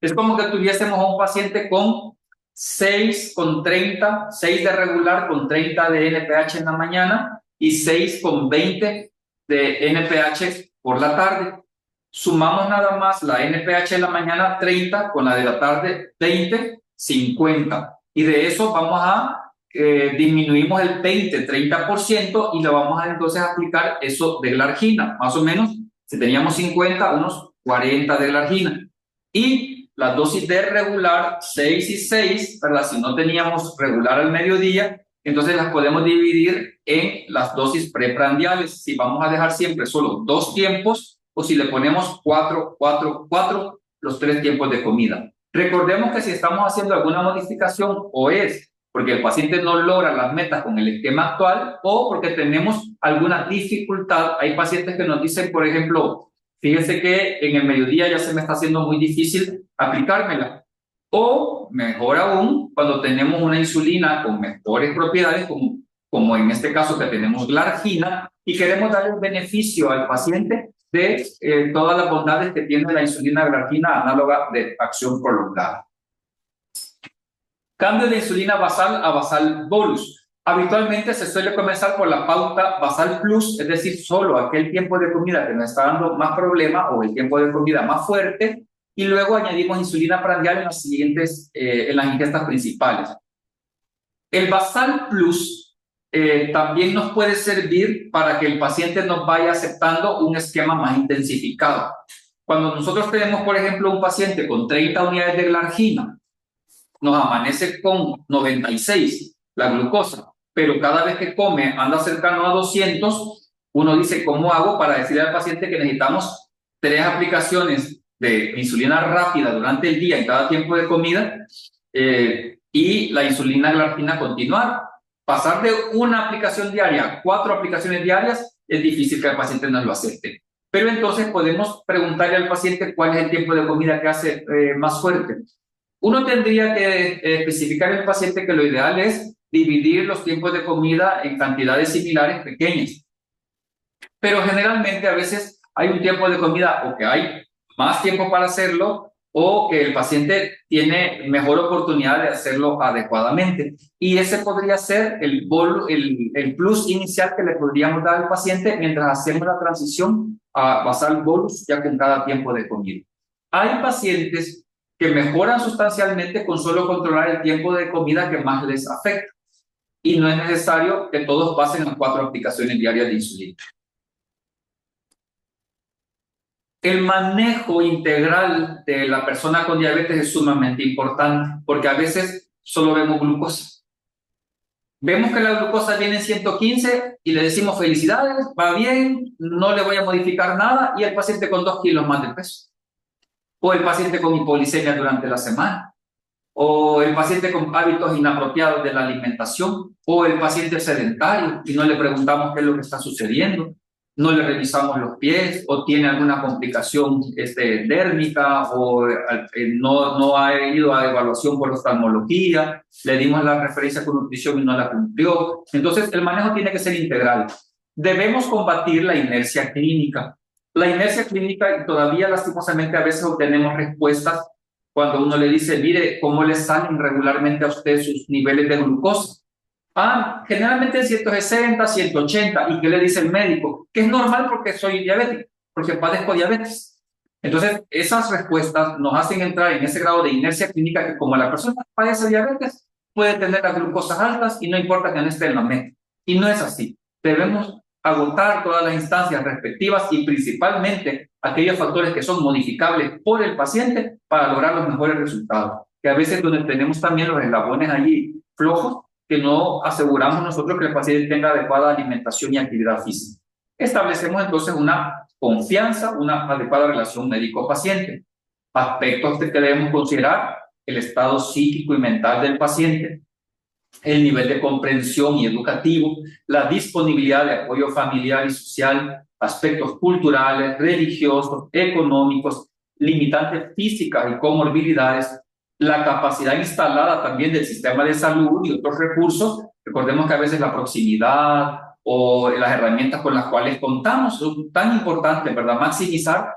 Es como que tuviésemos a un paciente con 6 de regular con 30 de NPH en la mañana y 6 con 20 de NPH por la tarde. Sumamos nada más la NPH de la mañana 30 con la de la tarde 20, 50. Y de eso vamos a disminuimos el 20-30% y le vamos a entonces aplicar eso de glargina, más o menos, si teníamos 50, unos 40 de glargina. Y la dosis de regular, 6 y 6, ¿verdad? Si no teníamos regular al mediodía, entonces las podemos dividir en las dosis preprandiales, si vamos a dejar siempre solo 2 tiempos, o si le ponemos 4, 4, 4, los 3 tiempos de comida. Recordemos que si estamos haciendo alguna modificación, o es porque el paciente no logra las metas con el esquema actual o porque tenemos alguna dificultad. Hay pacientes que nos dicen, por ejemplo, fíjese que en el mediodía ya se me está haciendo muy difícil aplicármela. O, mejor aún, cuando tenemos una insulina con mejores propiedades, como en este caso que tenemos glargina, y queremos darle un beneficio al paciente de todas las bondades que tiene la insulina glargina análoga de acción prolongada. Cambio de insulina basal a basal bolus. Habitualmente se suele comenzar por la pauta basal plus, es decir, solo aquel tiempo de comida que nos está dando más problema o el tiempo de comida más fuerte, y luego añadimos insulina prandial en las ingestas principales. El basal plus también nos puede servir para que el paciente nos vaya aceptando un esquema más intensificado. Cuando nosotros tenemos, por ejemplo, un paciente con 30 unidades de glargina, nos amanece con 96 la glucosa, pero cada vez que come anda cercano a 200, uno dice, ¿cómo hago para decirle al paciente que necesitamos 3 aplicaciones de insulina rápida durante el día en cada tiempo de comida y la insulina glargina continuar? Pasar de una aplicación diaria a 4 aplicaciones diarias es difícil que el paciente nos lo acepte. Pero entonces podemos preguntarle al paciente cuál es el tiempo de comida que hace más fuerte. Uno tendría que especificar al paciente que lo ideal es dividir los tiempos de comida en cantidades similares pequeñas. Pero generalmente a veces hay un tiempo de comida o que hay más tiempo para hacerlo o que el paciente tiene mejor oportunidad de hacerlo adecuadamente. Y ese podría ser el plus inicial que le podríamos dar al paciente mientras hacemos la transición a basal bolus ya con cada tiempo de comida. Hay pacientes que mejoran sustancialmente con solo controlar el tiempo de comida que más les afecta. Y no es necesario que todos pasen las 4 aplicaciones diarias de insulina. El manejo integral de la persona con diabetes es sumamente importante porque a veces solo vemos glucosa. Vemos que la glucosa viene en 115 y le decimos felicidades, va bien, no le voy a modificar nada, y el paciente con 2 kilos más de peso. O el paciente con hipoglicemia durante la semana. O el paciente con hábitos inapropiados de la alimentación, o el paciente sedentario y no le preguntamos qué es lo que está sucediendo, no le revisamos los pies, o tiene alguna complicación dérmica, o no ha ido a evaluación por oftalmología, le dimos la referencia con nutrición y no la cumplió. Entonces el manejo tiene que ser integral. Debemos combatir la inercia clínica. La inercia clínica, y todavía lastimosamente a veces obtenemos respuestas cuando uno le dice, mire, ¿cómo le salen regularmente a usted sus niveles de glucosa? Generalmente 160, 180. ¿Y qué le dice el médico? Que es normal porque soy diabético, porque padezco diabetes. Entonces, esas respuestas nos hacen entrar en ese grado de inercia clínica que como la persona padece diabetes, puede tener las glucosas altas y no importa que no esté en la meta. Y no es así. Debemos agotar todas las instancias respectivas y principalmente aquellos factores que son modificables por el paciente para lograr los mejores resultados. Que a veces donde tenemos también los eslabones allí flojos, que no aseguramos nosotros que el paciente tenga adecuada alimentación y actividad física. Establecemos entonces una confianza, una adecuada relación médico-paciente. Aspectos que debemos considerar: el estado psíquico y mental del paciente, el nivel de comprensión y educativo, la disponibilidad de apoyo familiar y social, aspectos culturales, religiosos, económicos, limitantes físicas y comorbilidades, la capacidad instalada también del sistema de salud y otros recursos. Recordemos que a veces la proximidad o las herramientas con las cuales contamos son tan importantes, ¿verdad? Maximizar.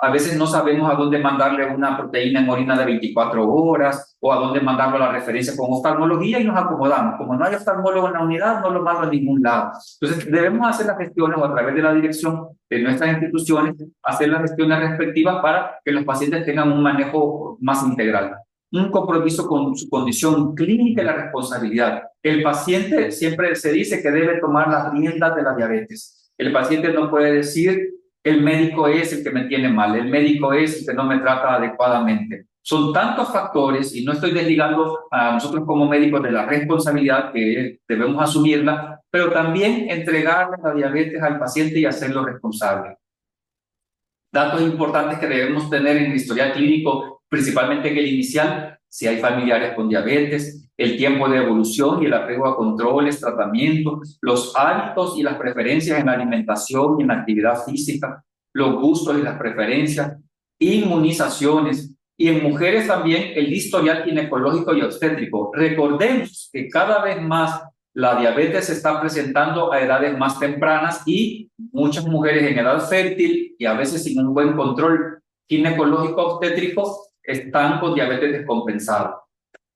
A veces no sabemos a dónde mandarle una proteína en orina de 24 horas o a dónde mandarlo a la referencia con oftalmología y nos acomodamos. Como no hay oftalmólogo en la unidad, no lo mando a ningún lado. Entonces, debemos hacer las gestiones o a través de la dirección de nuestras instituciones, hacer las gestiones respectivas para que los pacientes tengan un manejo más integral. Un compromiso con su condición clínica y la responsabilidad. El paciente siempre se dice que debe tomar las riendas de la diabetes. El paciente no puede decir, el médico es el que me tiene mal, el médico es el que no me trata adecuadamente. Son tantos factores y no estoy desligando a nosotros como médicos de la responsabilidad que debemos asumirla, pero también entregarle la diabetes al paciente y hacerlo responsable. Datos importantes que debemos tener en el historial clínico, principalmente en el inicial: si hay familiares con diabetes, el tiempo de evolución y el apego a controles, tratamientos, los hábitos y las preferencias en la alimentación y en la actividad física, los gustos y las preferencias, inmunizaciones, y en mujeres también el historial ginecológico y obstétrico. Recordemos que cada vez más la diabetes se está presentando a edades más tempranas y muchas mujeres en edad fértil y a veces sin un buen control ginecológico obstétrico están con diabetes descompensada.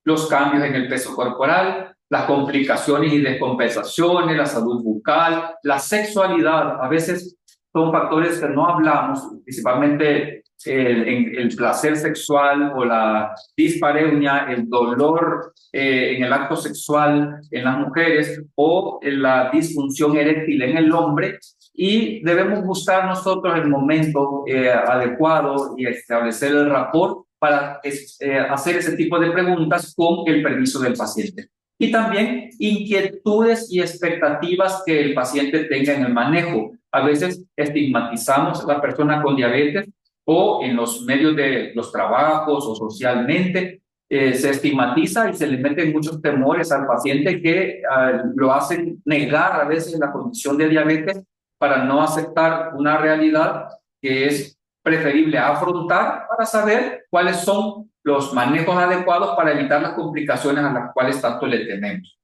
Los cambios en el peso corporal, las complicaciones y descompensaciones, la salud bucal, la sexualidad, a veces son factores que no hablamos, principalmente el placer sexual o la dispareunia, el dolor en el acto sexual en las mujeres o la disfunción eréctil en el hombre, y debemos buscar nosotros el momento adecuado y establecer el rapport para hacer ese tipo de preguntas con el permiso del paciente. Y también inquietudes y expectativas que el paciente tenga en el manejo. A veces estigmatizamos a la persona con diabetes o en los medios de los trabajos o socialmente se estigmatiza y se le meten muchos temores al paciente que lo hacen negar a veces la condición de diabetes para no aceptar una realidad que es preferible afrontar para saber cuáles son los manejos adecuados para evitar las complicaciones a las cuales tanto le tememos.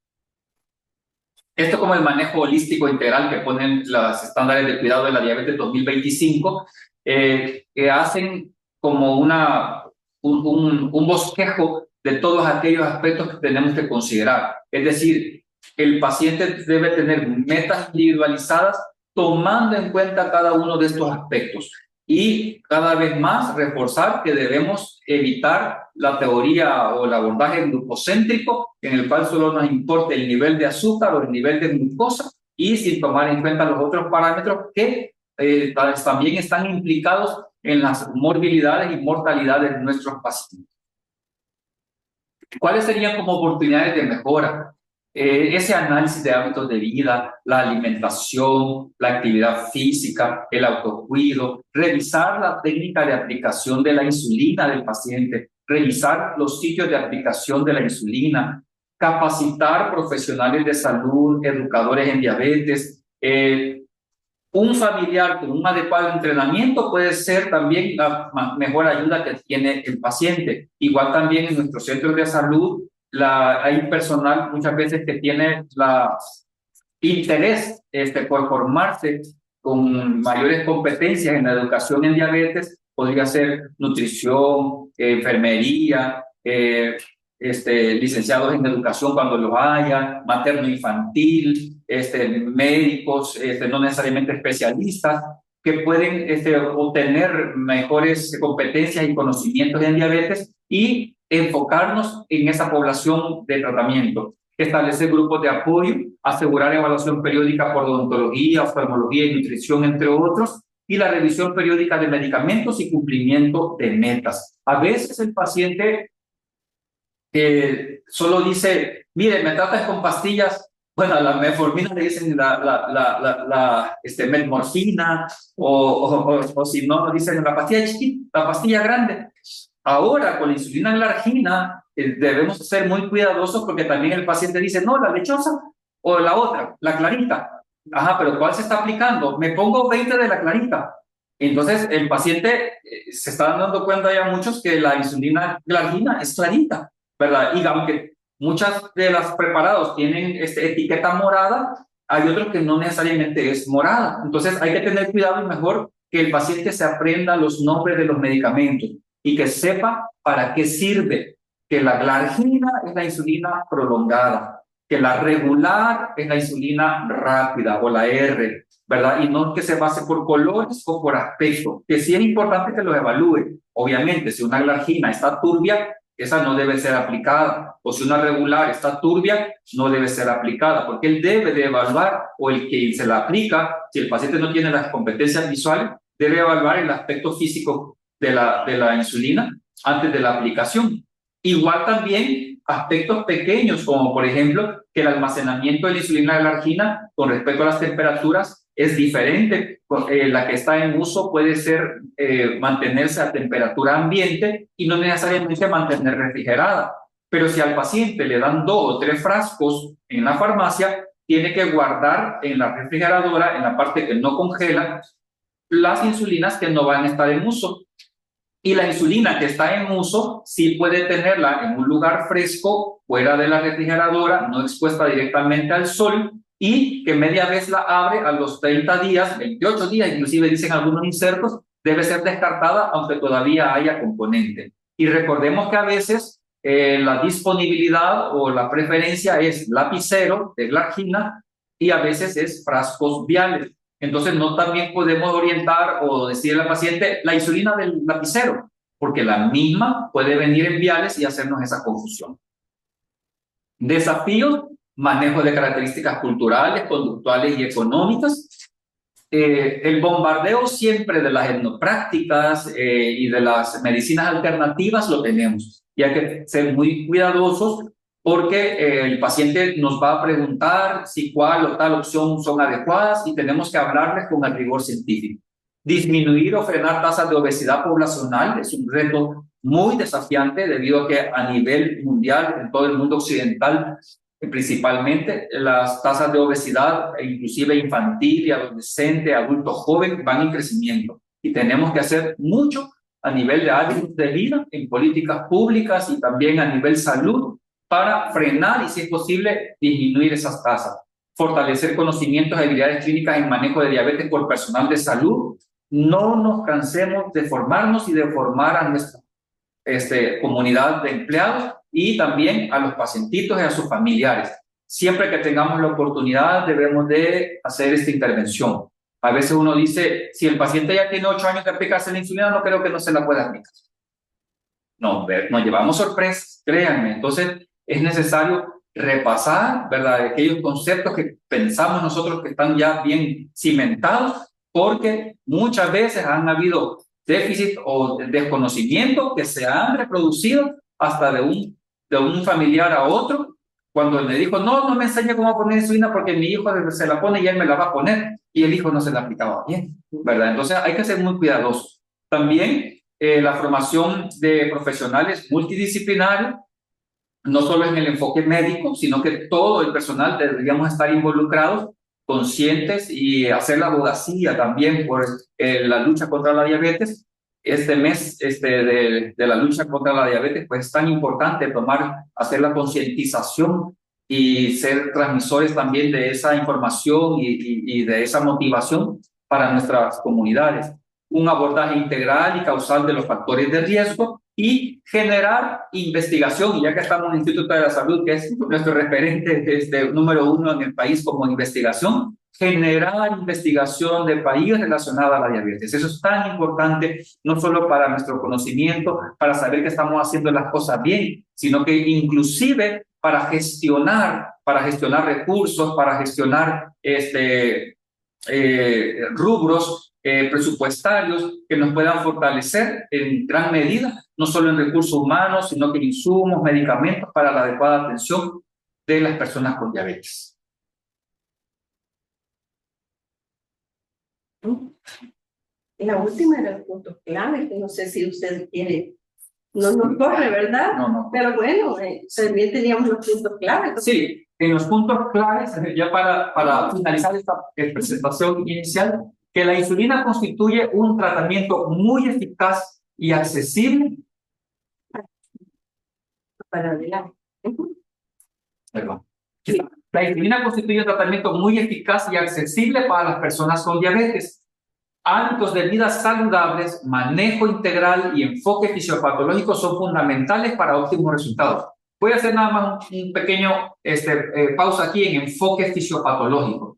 Esto como el manejo holístico integral que ponen los estándares de cuidado de la diabetes 2025, que hacen como una un bosquejo de todos aquellos aspectos que tenemos que considerar. Es decir, el paciente debe tener metas individualizadas tomando en cuenta cada uno de estos aspectos y cada vez más reforzar que debemos evitar la teoría o el abordaje glucocéntrico en el cual solo nos importa el nivel de azúcar o el nivel de glucosa y sin tomar en cuenta los otros parámetros que también están implicados en las morbilidades y mortalidades de nuestros pacientes. ¿Cuáles serían como oportunidades de mejora? Ese análisis de hábitos de vida, la alimentación, la actividad física, el autocuido, revisar la técnica de aplicación de la insulina del paciente, revisar los sitios de aplicación de la insulina, capacitar profesionales de salud, educadores en diabetes. Un familiar con un adecuado entrenamiento puede ser también la mejor ayuda que tiene el paciente. Igual también en nuestros centros de salud hay personal muchas veces que tiene interés por formarse con mayores competencias en la educación en diabetes. Podría ser nutrición, enfermería, licenciados en educación cuando los haya, materno-infantil, médicos, no necesariamente especialistas, que pueden obtener mejores competencias y conocimientos en diabetes y enfocarnos en esa población de tratamiento. Establecer grupos de apoyo, asegurar evaluación periódica por odontología, oftalmología y nutrición, entre otros, y la revisión periódica de medicamentos y cumplimiento de metas. A veces el paciente solo dice, mire, me tratas con pastillas, bueno, a la metformina le dicen metmorfina, o si no, dicen la pastilla chiquita, la pastilla grande. Ahora, con la insulina glargina, debemos ser muy cuidadosos porque también el paciente dice, no, la lechosa o la otra, la clarita. Ajá, pero ¿cuál se está aplicando? Me pongo 20 de la clarita. Entonces, el paciente se está dando cuenta ya muchos que la insulina glargina es clarita, ¿verdad? Y aunque muchas de las preparados tienen etiqueta morada, hay otros que no necesariamente es morada. Entonces, hay que tener cuidado y mejor que el paciente se aprenda los nombres de los medicamentos y que sepa para qué sirve, que la glargina es la insulina prolongada, que la regular es la insulina rápida o la R, ¿verdad? Y no que se base por colores o por aspecto, que sí es importante que lo evalúe. Obviamente, si una glargina está turbia, esa no debe ser aplicada, o si una regular está turbia, no debe ser aplicada, porque él debe de evaluar, o el que se la aplica, si el paciente no tiene las competencias visuales, debe evaluar el aspecto físico de la insulina antes de la aplicación. Igual también aspectos pequeños, como por ejemplo que el almacenamiento de la insulina glargina con respecto a las temperaturas es diferente. La que está en uso puede ser mantenerse a temperatura ambiente y no necesariamente mantener refrigerada. Pero si al paciente le dan 2 o 3 frascos en la farmacia, tiene que guardar en la refrigeradora, en la parte que no congela, las insulinas que no van a estar en uso. Y la insulina que está en uso sí puede tenerla en un lugar fresco, fuera de la refrigeradora, no expuesta directamente al sol, y que media vez la abre a los 30 días, 28 días, inclusive dicen algunos insertos, debe ser descartada aunque todavía haya componente. Y recordemos que a veces la disponibilidad o la preferencia es lapicero de glargina y a veces es frascos viales. Entonces, no también podemos orientar o decirle al paciente la insulina del lapicero, porque la misma puede venir en viales y hacernos esa confusión. Desafíos, manejo de características culturales, conductuales y económicas. El bombardeo siempre de las etnoprácticas y de las medicinas alternativas lo tenemos. Y hay que ser muy cuidadosos porque el paciente nos va a preguntar si cuál o tal opción son adecuadas y tenemos que hablarles con el rigor científico. Disminuir o frenar tasas de obesidad poblacional es un reto muy desafiante debido a que a nivel mundial, en todo el mundo occidental, principalmente las tasas de obesidad, inclusive infantil y adolescente, adulto joven, van en crecimiento. Y tenemos que hacer mucho a nivel de hábitos de vida, en políticas públicas y también a nivel salud, para frenar y, si es posible, disminuir esas tasas. Fortalecer conocimientos y habilidades clínicas en manejo de diabetes por personal de salud. No nos cansemos de formarnos y de formar a nuestros comunidad de empleados y también a los pacientitos y a sus familiares. Siempre que tengamos la oportunidad debemos de hacer esta intervención. A veces uno dice, si el paciente ya tiene 8 años de aplicarse la insulina, no creo que no se la pueda aplicar. No, nos llevamos sorpresas, créanme. Entonces es necesario repasar, ¿verdad?, aquellos conceptos que pensamos nosotros que están ya bien cimentados, porque muchas veces han habido déficit o desconocimiento que se han reproducido hasta de un familiar a otro, cuando le dijo, no me enseñe cómo poner insulina porque mi hijo se la pone y él me la va a poner, y el hijo no se la aplicaba bien, ¿verdad? Entonces hay que ser muy cuidadosos. También la formación de profesionales multidisciplinarios, no solo en el enfoque médico, sino que todo el personal deberíamos estar involucrados, conscientes, y hacer la abogacía también por la lucha contra la diabetes. Este mes de la lucha contra la diabetes, pues es tan importante hacer la concientización y ser transmisores también de esa información y de esa motivación para nuestras comunidades. Un abordaje integral y causal de los factores de riesgo y generar investigación, y ya que estamos en el Instituto de la Salud, que es nuestro referente número 1 en el país como investigación, generar investigación de país relacionada a la diabetes. Eso es tan importante, no solo para nuestro conocimiento, para saber que estamos haciendo las cosas bien, sino que inclusive para gestionar recursos, para gestionar rubros presupuestarios que nos puedan fortalecer en gran medida, no solo en recursos humanos, sino que en insumos, medicamentos para la adecuada atención de las personas con diabetes. La última de los puntos clave, que no sé si usted quiere, no nos corre, ¿verdad? No. Pero bueno, también teníamos los puntos claves. Sí, en los puntos claves, ya para finalizar esta presentación inicial, que la insulina constituye un tratamiento muy eficaz y accesible. Para adelante. Perdón. Sí. La insulina constituye un tratamiento muy eficaz y accesible para las personas con diabetes. Hábitos de vida saludables, manejo integral y enfoque fisiopatológico son fundamentales para óptimos resultados. Voy a hacer nada más un pequeño pausa aquí en enfoque fisiopatológico.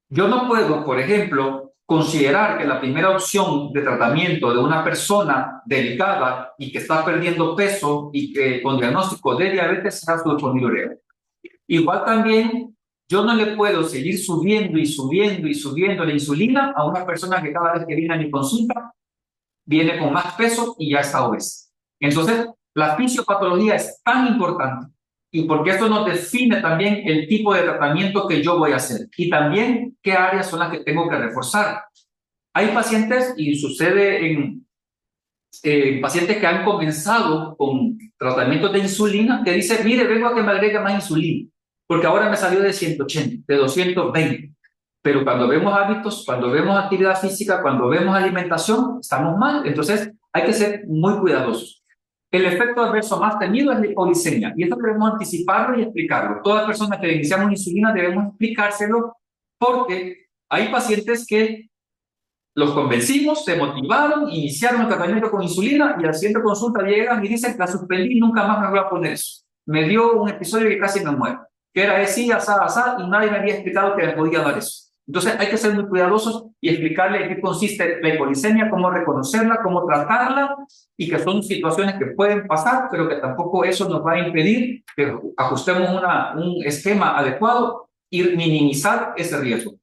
Yo no puedo, por ejemplo, considerar que la primera opción de tratamiento de una persona delicada y que está perdiendo peso y que con diagnóstico de diabetes sea sulfonilurea. Igual también, yo no le puedo seguir subiendo la insulina a una persona que cada vez que viene a mi consulta viene con más peso y ya está obesa. Entonces, la fisiopatología es tan importante, y porque esto nos define también el tipo de tratamiento que yo voy a hacer y también qué áreas son las que tengo que reforzar. Hay pacientes, y sucede en pacientes que han comenzado con tratamientos de insulina, que dicen, mire, vengo a que me agregue más insulina, porque ahora me salió de 180, de 220. Pero cuando vemos hábitos, cuando vemos actividad física, cuando vemos alimentación, estamos mal. Entonces hay que ser muy cuidadosos. El efecto adverso más temido es la hipoglicemia, y esto debemos anticiparlo y explicarlo. Todas personas que iniciamos insulina debemos explicárselo, porque hay pacientes que los convencimos, se motivaron, iniciaron el tratamiento con insulina y al siguiente consulta llegan y dicen, la suspendí, nunca más me voy a poner eso. Me dio un episodio que casi me muero, que era así, asá, y nadie me había explicado que me podía dar eso. Entonces hay que ser muy cuidadosos y explicarle en qué consiste la hipoglicemia, cómo reconocerla, cómo tratarla, y que son situaciones que pueden pasar, pero que tampoco eso nos va a impedir que ajustemos un esquema adecuado y minimizar ese riesgo.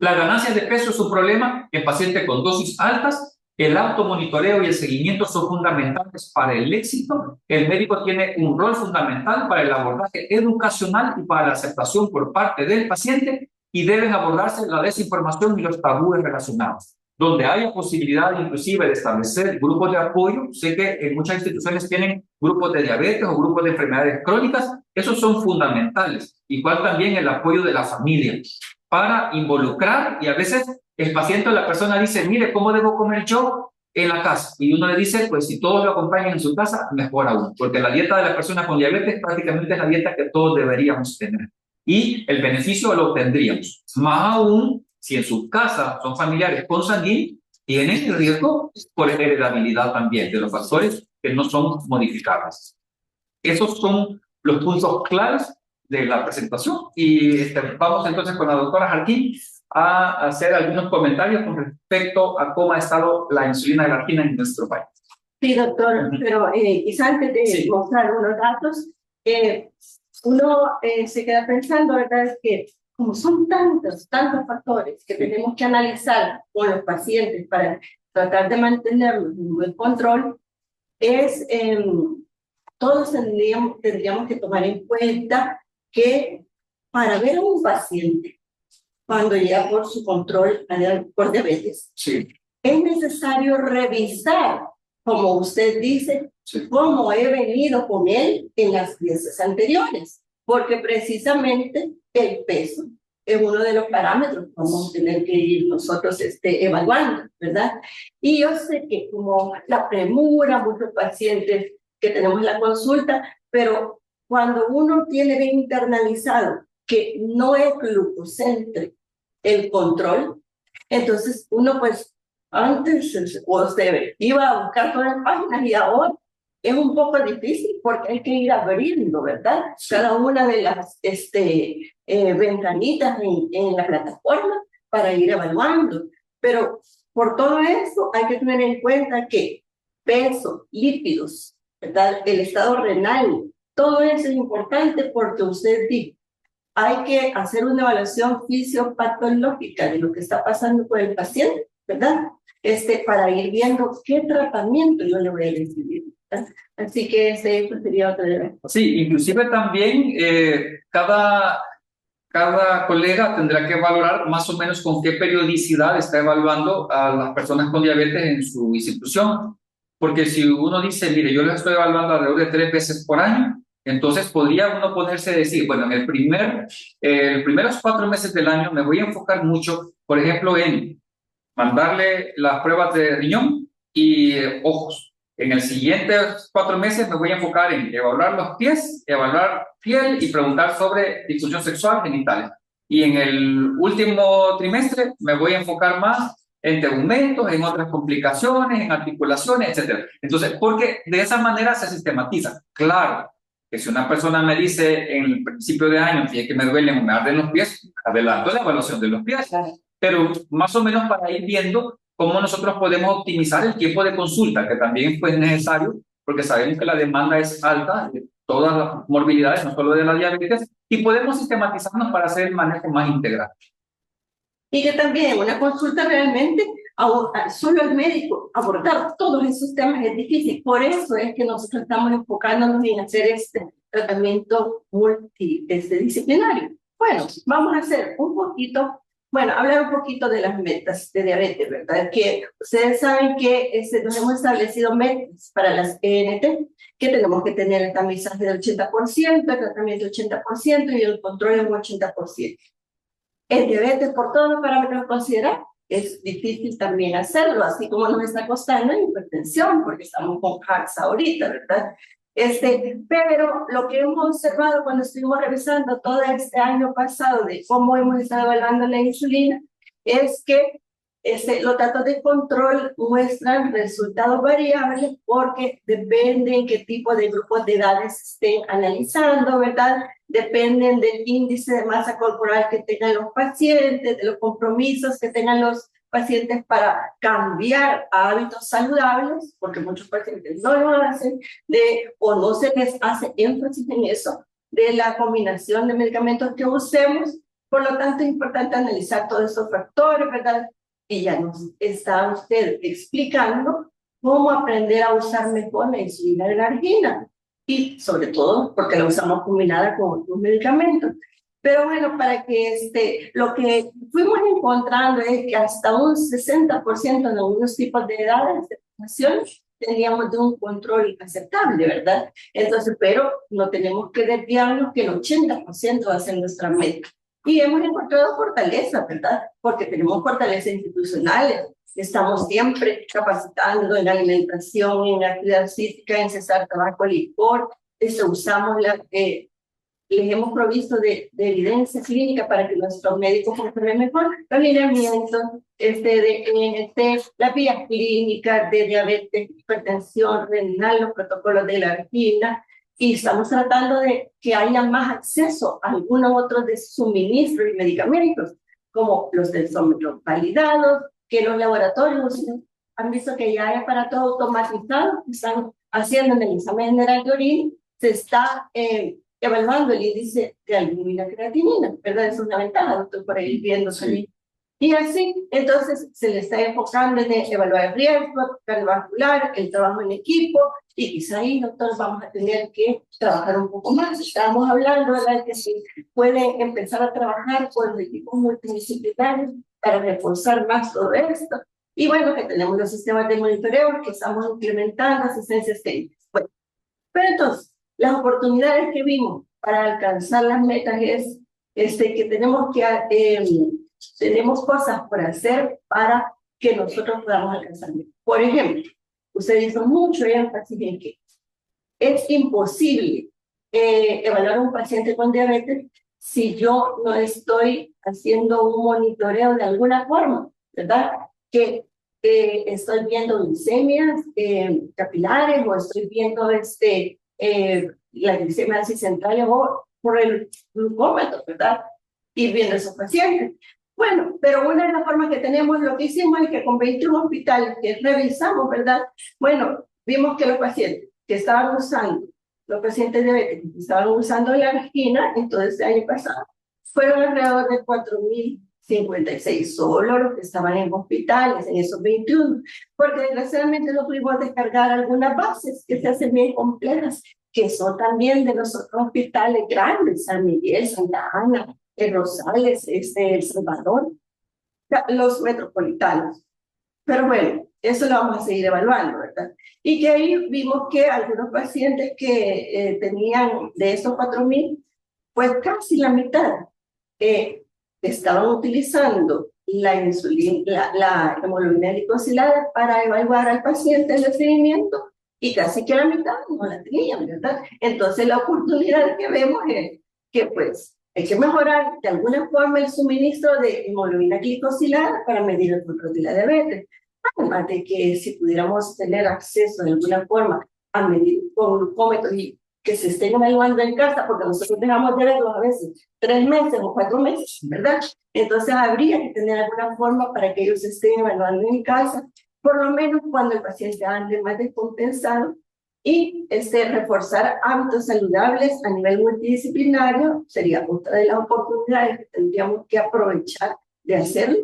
La ganancia de peso es un problema en pacientes con dosis altas. El automonitoreo y el seguimiento son fundamentales para el éxito. El médico tiene un rol fundamental para el abordaje educacional y para la aceptación por parte del paciente, y deben abordarse la desinformación y los tabúes relacionados. Donde haya posibilidad inclusive de establecer grupos de apoyo, sé que en muchas instituciones tienen grupos de diabetes o grupos de enfermedades crónicas, esos son fundamentales. Igual también el apoyo de la familia, para involucrar, y a veces el paciente o la persona dice, mire, ¿cómo debo comer yo en la casa? Y uno le dice, pues si todos lo acompañan en su casa, mejor aún, porque la dieta de la persona con diabetes prácticamente es la dieta que todos deberíamos tener. Y el beneficio lo obtendríamos. Más aún, si en su casa son familiares consanguíneos, tienen el riesgo por heredabilidad también de los factores que no son modificables. Esos son los puntos claves de la presentación y vamos entonces con la doctora Jarquín a hacer algunos comentarios con respecto a cómo ha estado la insulina glargina en nuestro país. Sí, doctor, pero quizá antes de mostrar unos datos, uno se queda pensando, ¿verdad? Es que como son tantos factores que tenemos que analizar con los pacientes para tratar de mantenerlos en buen control, todos tendríamos que tomar en cuenta que para ver a un paciente cuando llega por su control por diabetes, es necesario revisar, como usted dice, cómo he venido con él en las veces anteriores, porque precisamente el peso es uno de los parámetros que vamos a tener que ir nosotros evaluando, ¿verdad? Y yo sé que como la premura, muchos pacientes que tenemos en la consulta, pero cuando uno tiene bien internalizado que no es glucocéntrico el control, entonces uno pues antes usted iba a buscar todas las páginas y ahora es un poco difícil porque hay que ir abriendo, ¿verdad? Cada una de las ventanitas en la plataforma para ir evaluando. Pero por todo eso hay que tener en cuenta que peso, lípidos, ¿verdad? El estado renal, todo eso es importante porque usted dice, hay que hacer una evaluación fisiopatológica de lo que está pasando con el paciente, ¿verdad? Para ir viendo qué tratamiento yo le voy a recibir. Así que ese sería otro de las cosas. Sí, inclusive también cada colega tendrá que valorar más o menos con qué periodicidad está evaluando a las personas con diabetes en su institución. Porque si uno dice, mire, yo les estoy evaluando alrededor de 3 veces por año, entonces podría uno ponerse a decir, bueno, en los primeros 4 meses del año me voy a enfocar mucho, por ejemplo, en mandarle las pruebas de riñón y ojos. En el siguiente 4 meses me voy a enfocar en evaluar los pies, evaluar piel y preguntar sobre disfunción sexual genital. Y en el último trimestre me voy a enfocar más en tegmentos, en otras complicaciones, en articulaciones, etc. Entonces, porque de esa manera se sistematiza. Claro, que si una persona me dice en el principio de año que me duelen o me arden los pies, adelanto la evaluación de los pies. Pero más o menos para ir viendo cómo nosotros podemos optimizar el tiempo de consulta, que también es necesario, porque sabemos que la demanda es alta de todas las morbilidades, no solo de la diabetes, y podemos sistematizarnos para hacer el manejo más integral. Y que también una consulta realmente, solo el médico abordar todos esos temas es difícil. Por eso es que nosotros estamos enfocándonos en hacer este tratamiento multidisciplinario. Bueno, vamos a hacer hablar un poquito de las metas de diabetes, ¿verdad? Que ustedes saben que nos hemos establecido metas para las ENT, que tenemos que tener el tamizaje del 80%, el tratamiento del 80% y el control del 80%. El diabetes, por todos los parámetros que considera, es difícil también hacerlo, así como nos está costando en hipertensión, porque estamos con HARS ahorita, ¿verdad? Pero lo que hemos observado cuando estuvimos revisando todo este año pasado de cómo hemos estado evaluando la insulina, es que los datos de control muestran resultados variables porque depende en qué tipo de grupos de edades estén analizando, ¿verdad? Dependen del índice de masa corporal que tengan los pacientes, de los compromisos que tengan los pacientes para cambiar a hábitos saludables, porque muchos pacientes no lo hacen, o no se les hace énfasis en eso, de la combinación de medicamentos que usemos. Por lo tanto, es importante analizar todos esos factores, ¿verdad? Y ya nos está usted explicando cómo aprender a usar mejor la insulina glargina, y sobre todo porque la usamos combinada con otros medicamentos. Pero bueno, para que lo que fuimos encontrando es que hasta un 60% en algunos tipos de edades de población teníamos de un control aceptable, ¿verdad? Entonces, pero no tenemos que desviarnos que el 80% va a ser nuestra meta. Y hemos encontrado fortaleza, ¿verdad? Porque tenemos fortaleza institucionales. Estamos siempre capacitando en alimentación, en actividad física, en cesar tabaco, licor. Usamos les hemos provisto de evidencia clínica para que nuestros médicos controlen mejor los lineamientos de NT, las vías clínicas de diabetes, hipertensión renal, los protocolos de la angina, y estamos tratando de que haya más acceso a algunos otros de suministro y medicamentos, como los densómetros validados, que los laboratorios han visto que ya hay aparatos automatizados que están haciendo en el examen general de orina, se está evaluando el índice de albúmina creatinina, ¿verdad? Es una ventaja, doctor, por ahí viendo salir. Y así, entonces, se le está enfocando en evaluar el riesgo cardiovascular, el trabajo en equipo, y quizá ahí, doctor, vamos a tener que trabajar un poco más. Estábamos hablando, ¿verdad?, que se puede empezar a trabajar con los equipos multidisciplinarios para reforzar más todo esto. Y bueno, que tenemos los sistemas de monitoreo que estamos implementando, asistencias técnicas. Bueno, pero entonces, las oportunidades que vimos para alcanzar las metas es que tenemos cosas por hacer para que nosotros podamos alcanzar. Por ejemplo, usted hizo mucho énfasis en que es imposible evaluar a un paciente con diabetes si yo no estoy haciendo un monitoreo de alguna forma, ¿verdad? Que estoy viendo glicemias capilares o estoy viendo la glicemia central o por el glucómetro, ¿verdad? Y viendo esos pacientes. Bueno, pero una de las formas que tenemos, lo que hicimos es que con 21 hospitales que revisamos, ¿verdad? Bueno, vimos que los pacientes que estaban usando, los pacientes diabéticos que estaban usando la angina, entonces el año pasado, fueron alrededor de 4.056, solo los que estaban en hospitales, en esos 21, porque desgraciadamente no pudimos descargar algunas bases que se hacen bien complejas, que son también de los otros hospitales grandes, San Miguel, Santa Ana, Rosales, El Salvador, los metropolitanos. Pero bueno, eso lo vamos a seguir evaluando, ¿verdad? Y que ahí vimos que algunos pacientes que tenían de esos 4.000, pues casi la mitad estaban utilizando la insulina, la hemoglobina glicosilada para evaluar al paciente el seguimiento, y casi que la mitad no la tenían, ¿verdad? Entonces la oportunidad que vemos es que pues hay que mejorar de alguna forma el suministro de hemoglobina glicosilada para medir el control de la diabetes. Además de que si pudiéramos tener acceso de alguna forma a medir con glucómetros y que se estén evaluando en casa, porque nosotros dejamos de verlos a veces 3 meses o 4 meses, ¿verdad? Entonces habría que tener alguna forma para que ellos estén evaluando en casa, por lo menos cuando el paciente ande más descompensado, y reforzar hábitos saludables a nivel multidisciplinario sería otra de las oportunidades que tendríamos que aprovechar de hacerlo.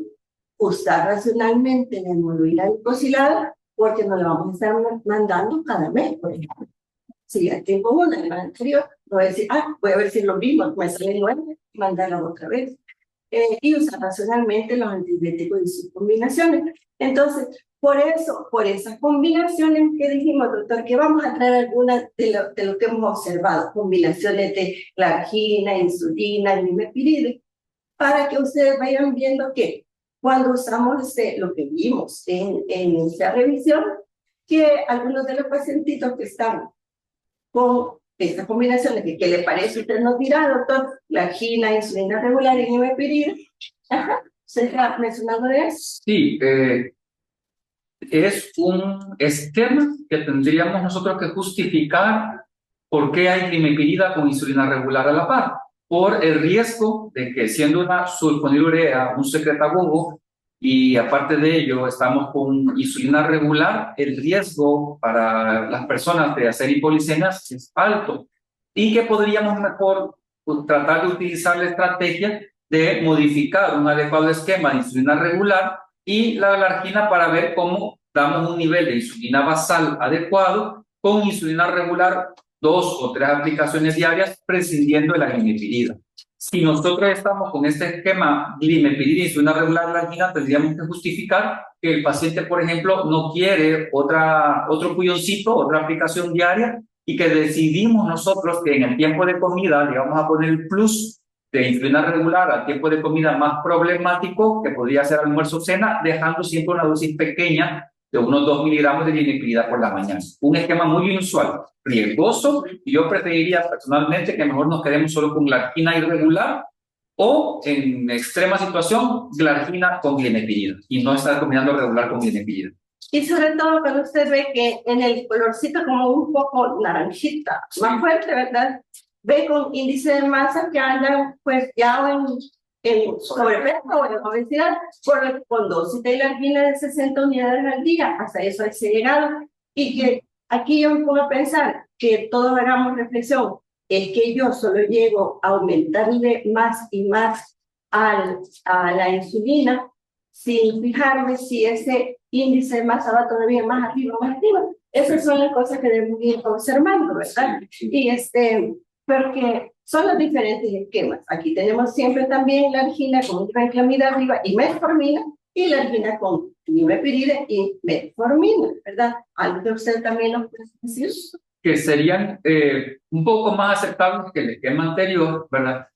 Usar racionalmente la hemoglobina glicosilada, porque nos la vamos a estar mandando cada mes, por ejemplo. Si ya tengo una en la anterior, no voy a decir, voy a ver si lo mismo, me sale 9, mandarla otra vez. Y usar racionalmente los antibióticos y sus combinaciones. Entonces, por eso, por esas combinaciones que dijimos, doctor, que vamos a traer algunas de lo que hemos observado, combinaciones de glargina, insulina, nimepiride, para que ustedes vayan viendo que cuando usamos lo que vimos en esta revisión, que algunos de los pacientitos que están con estas combinaciones, ¿qué le parece? Usted nos dirá, doctor, glargina, insulina regular y nimepiride. Ajá, ¿se está mencionando de eso? Sí, es un esquema que tendríamos nosotros que justificar por qué hay glimepirida con insulina regular a la par, por el riesgo de que siendo una sulfonilurea un secretagogo y aparte de ello estamos con insulina regular, el riesgo para las personas de hacer hipoglicemias es alto y que podríamos mejor tratar de utilizar la estrategia de modificar un adecuado esquema de insulina regular y la glargina para ver cómo damos un nivel de insulina basal adecuado con insulina regular 2 o 3 aplicaciones diarias prescindiendo de la glimepirida. Si nosotros estamos con este esquema glimepirida y insulina regular glargina, tendríamos que justificar que el paciente, por ejemplo, no quiere otro puyoncito, otra aplicación diaria y que decidimos nosotros que en el tiempo de comida le vamos a poner el plus de insulina regular al tiempo de comida más problemático, que podría ser almuerzo o cena, dejando siempre una dosis pequeña de unos 2 miligramos de glimeprida por la mañana. Un esquema muy inusual, riesgoso, y yo preferiría personalmente que mejor nos quedemos solo con glargina irregular o, en extrema situación, glargina con glimeprida y no estar combinando regular con glimeprida. Y sobre todo cuando usted ve que en el colorcito como un poco naranjita, más fuerte, ¿verdad? Ve con índice de masa que andan pues ya en sobrepeso o en obesidad, con dosis de glargina de 60 unidades al día, hasta eso ha llegado. Y que aquí yo me pongo a pensar que todos hagamos reflexión, es que yo solo llego a aumentarle más y más a la insulina sin fijarme si ese índice de masa va todavía más arriba o más arriba. Esas son las cosas que debemos ir observando, ¿verdad? Y porque son los diferentes esquemas. Aquí tenemos siempre también la argina con diclofenac arriba y metformina, y la argina con glimeprida y metformina, ¿verdad? Algo que usted también nos puede decir. Que serían un poco más aceptables que el esquema anterior, ¿verdad?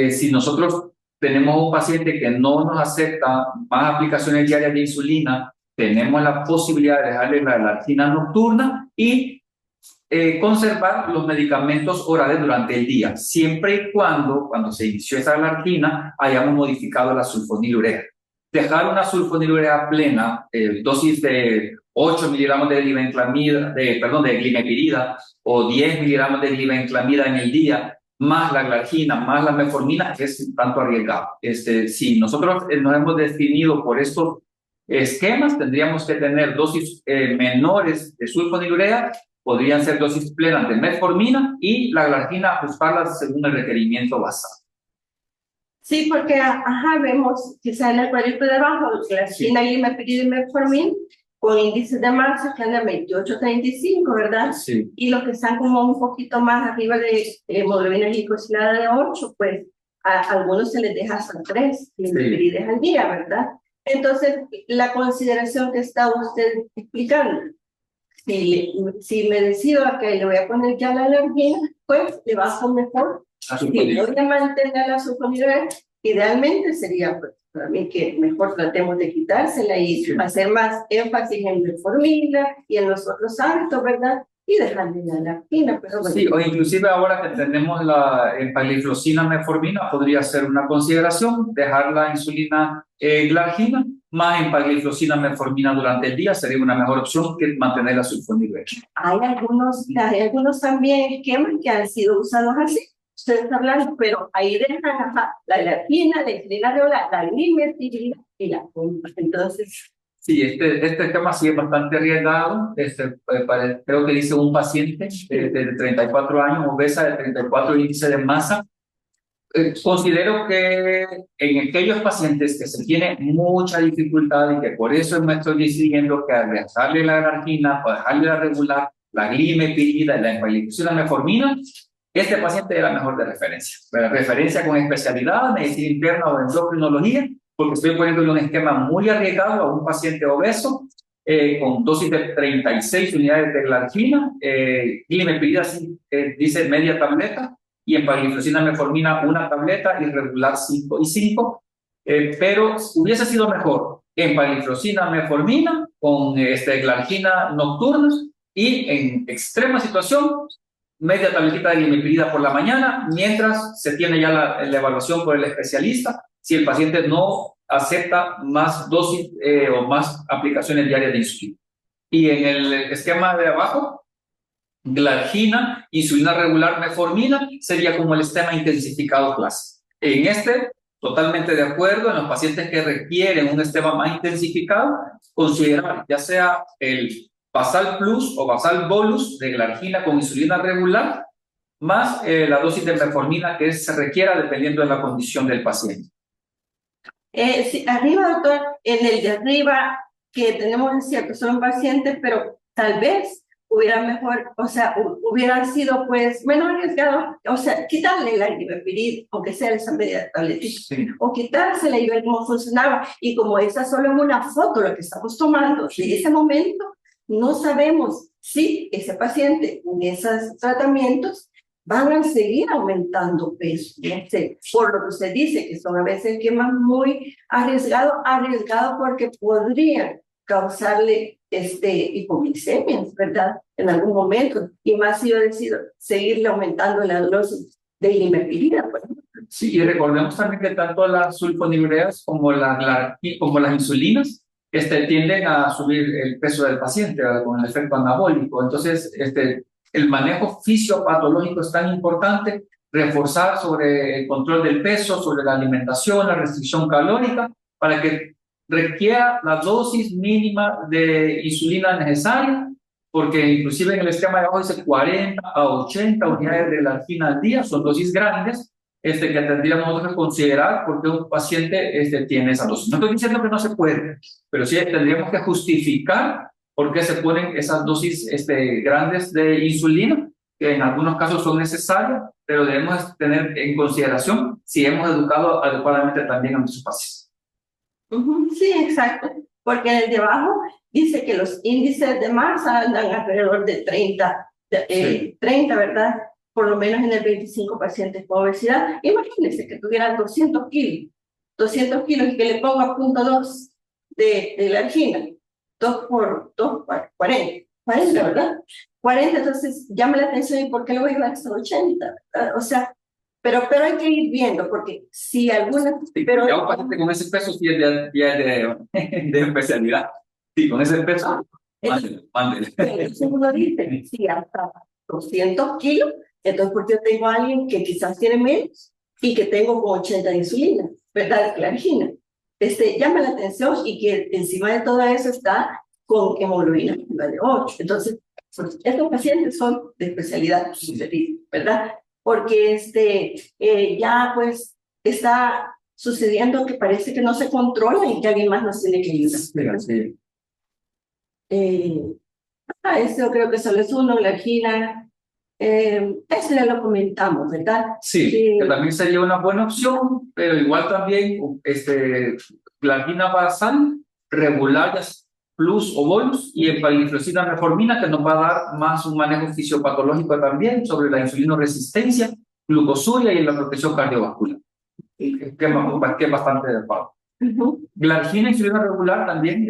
Si nosotros tenemos un paciente que no nos acepta más aplicaciones diarias de insulina, tenemos la posibilidad de dejarle la glargina nocturna y conservar los medicamentos orales durante el día, siempre y cuando se inició esa glargina, hayamos modificado la sulfonilurea. Dejar una sulfonilurea plena, dosis de 8 miligramos de glimeprida o 10 miligramos de glimenclamida en el día, más la glargina, más la metformina, es un tanto arriesgado. Si nosotros nos hemos definido por estos esquemas, tendríamos que tener dosis menores de sulfonilurea, podrían ser dosis plenas de metformina y la glargina ajustarla según el requerimiento basal. Sí, porque vemos quizá en el cuadrito de abajo, glargina, glimeprida y metformina, con índices de masa que andan 28-35, ¿verdad? Sí. Y los que están como un poquito más arriba de hemoglobina glicosilada de 8, pues a algunos se les deja hasta 3 glimeprides al día, ¿verdad? Entonces, la consideración que está usted explicando, si me decido a que le voy a poner ya la glargina, pues le bajo mejor. Si voy a mantener la sulfonilurea, idealmente sería pues, para mí que mejor tratemos de quitársela y hacer más énfasis en metformina y en los otros hábitos, ¿verdad? Y dejarle la glargina. Pero bueno. Sí, o inclusive ahora que tenemos la empagliflozina metformina, podría ser una consideración dejar la insulina glargina más empagliflozina metformina durante el día, sería una mejor opción que mantener la sulfonilurea. Hay algunos también esquemas que han sido usados así. Ustedes hablan, pero ahí dejan la glargina, la insulina regular, la glimetrida y la pompa. Entonces, sí, este esquema sí es bastante arriesgado. Creo que dice un paciente de 34 años, obesa, de 34 índice de masa. Considero que en aquellos pacientes que se tiene mucha dificultad y que por eso me estoy decidiendo que al dejarle la glargina, para dejarle la regular, la glimeprida y la empagliflozina metformina, este paciente era mejor de referencia. De referencia con especialidad, medicina interna o endocrinología, porque estoy poniéndole un esquema muy arriesgado a un paciente obeso con dosis de 36 unidades de glargina, glimeprida dice media tableta y empagliflozina metformina una tableta y regular 5 y 5, pero hubiese sido mejor empagliflozina metformina con glargina nocturna y en extrema situación media tabletita de glimeprida por la mañana, mientras se tiene ya la evaluación por el especialista, si el paciente no acepta más dosis o más aplicaciones diarias de insulina. Y en el esquema de abajo, glargina, insulina regular, metformina, sería como el esquema intensificado clásico. En totalmente de acuerdo, en los pacientes que requieren un esquema más intensificado, considerar ya sea el basal plus o basal bolus de glargina con insulina regular, más la dosis de metformina que se requiera dependiendo de la condición del paciente. Sí, arriba, doctor, en el de arriba, que tenemos es cierto, son pacientes, pero tal vez hubiera sido pues menos arriesgado, quitarle la glimeprida, aunque sea esa media tabletita, sí, o quitársela y ver cómo funcionaba, y como esa solo en una foto lo que estamos tomando en ese momento, no sabemos si ese paciente con esos tratamientos van a seguir aumentando peso, no sé, por lo que usted dice, que son a veces esquemas muy arriesgados porque podrían causarle hipoglicemias, ¿verdad? En algún momento, y más si yo decido seguirle aumentando la dosis de imetilina, por ejemplo. Sí, y recordemos también que tanto las sulfonilureas como como las insulinas tienden a subir el peso del paciente, ¿verdad? Con el efecto anabólico. Entonces, el manejo fisiopatológico es tan importante, reforzar sobre el control del peso, sobre la alimentación, la restricción calórica, para que requiera la dosis mínima de insulina necesaria, porque inclusive en el esquema de abajo dice 40 a 80 unidades de glargina al día, son dosis grandes, que tendríamos nosotros que considerar porque un paciente tiene esa dosis. No estoy diciendo que no se puede, pero sí tendríamos que justificar por qué se ponen esas dosis grandes de insulina, que en algunos casos son necesarias, pero debemos tener en consideración si hemos educado adecuadamente también a nuestros pacientes. Sí, exacto, porque en el de abajo dice que los índices de masa andan alrededor de 30, Sí. 30, ¿verdad? Por lo menos en el 25 pacientes con obesidad. Imagínense que tuvieran 200 kilos y que le ponga 0.2 de glargina, 2 por 2, 40, ¿verdad? 40, entonces llama la atención y por qué lo voy a llevar hasta 80, ¿verdad? O sea, pero hay que ir viendo, porque si alguna... Sí, pero ya un paciente con ese peso sí es de especialidad. Sí, con ese peso, mándele. Entonces uno dice, si hasta 200 kilos, entonces porque yo tengo a alguien que quizás tiene menos y que tengo con 80 de insulina, ¿verdad? De clargina. Llama la atención y que encima de todo eso está con hemoglobina de 8. Entonces, pues, estos pacientes son de especialidad, ¿verdad? Porque ya pues está sucediendo que parece que no se controla y que alguien más nos tiene que ayudar. Sí. Yo creo que solo es uno, glargina. Eso ya lo comentamos, ¿verdad? Sí, que también sería una buena opción, pero igual también glargina basal, regular, plus o bonus, y empagliflozina metformina, que nos va a dar más un manejo fisiopatológico también sobre la insulinoresistencia, glucosuria y la protección cardiovascular, que es bastante adecuado. Glargina insulina regular también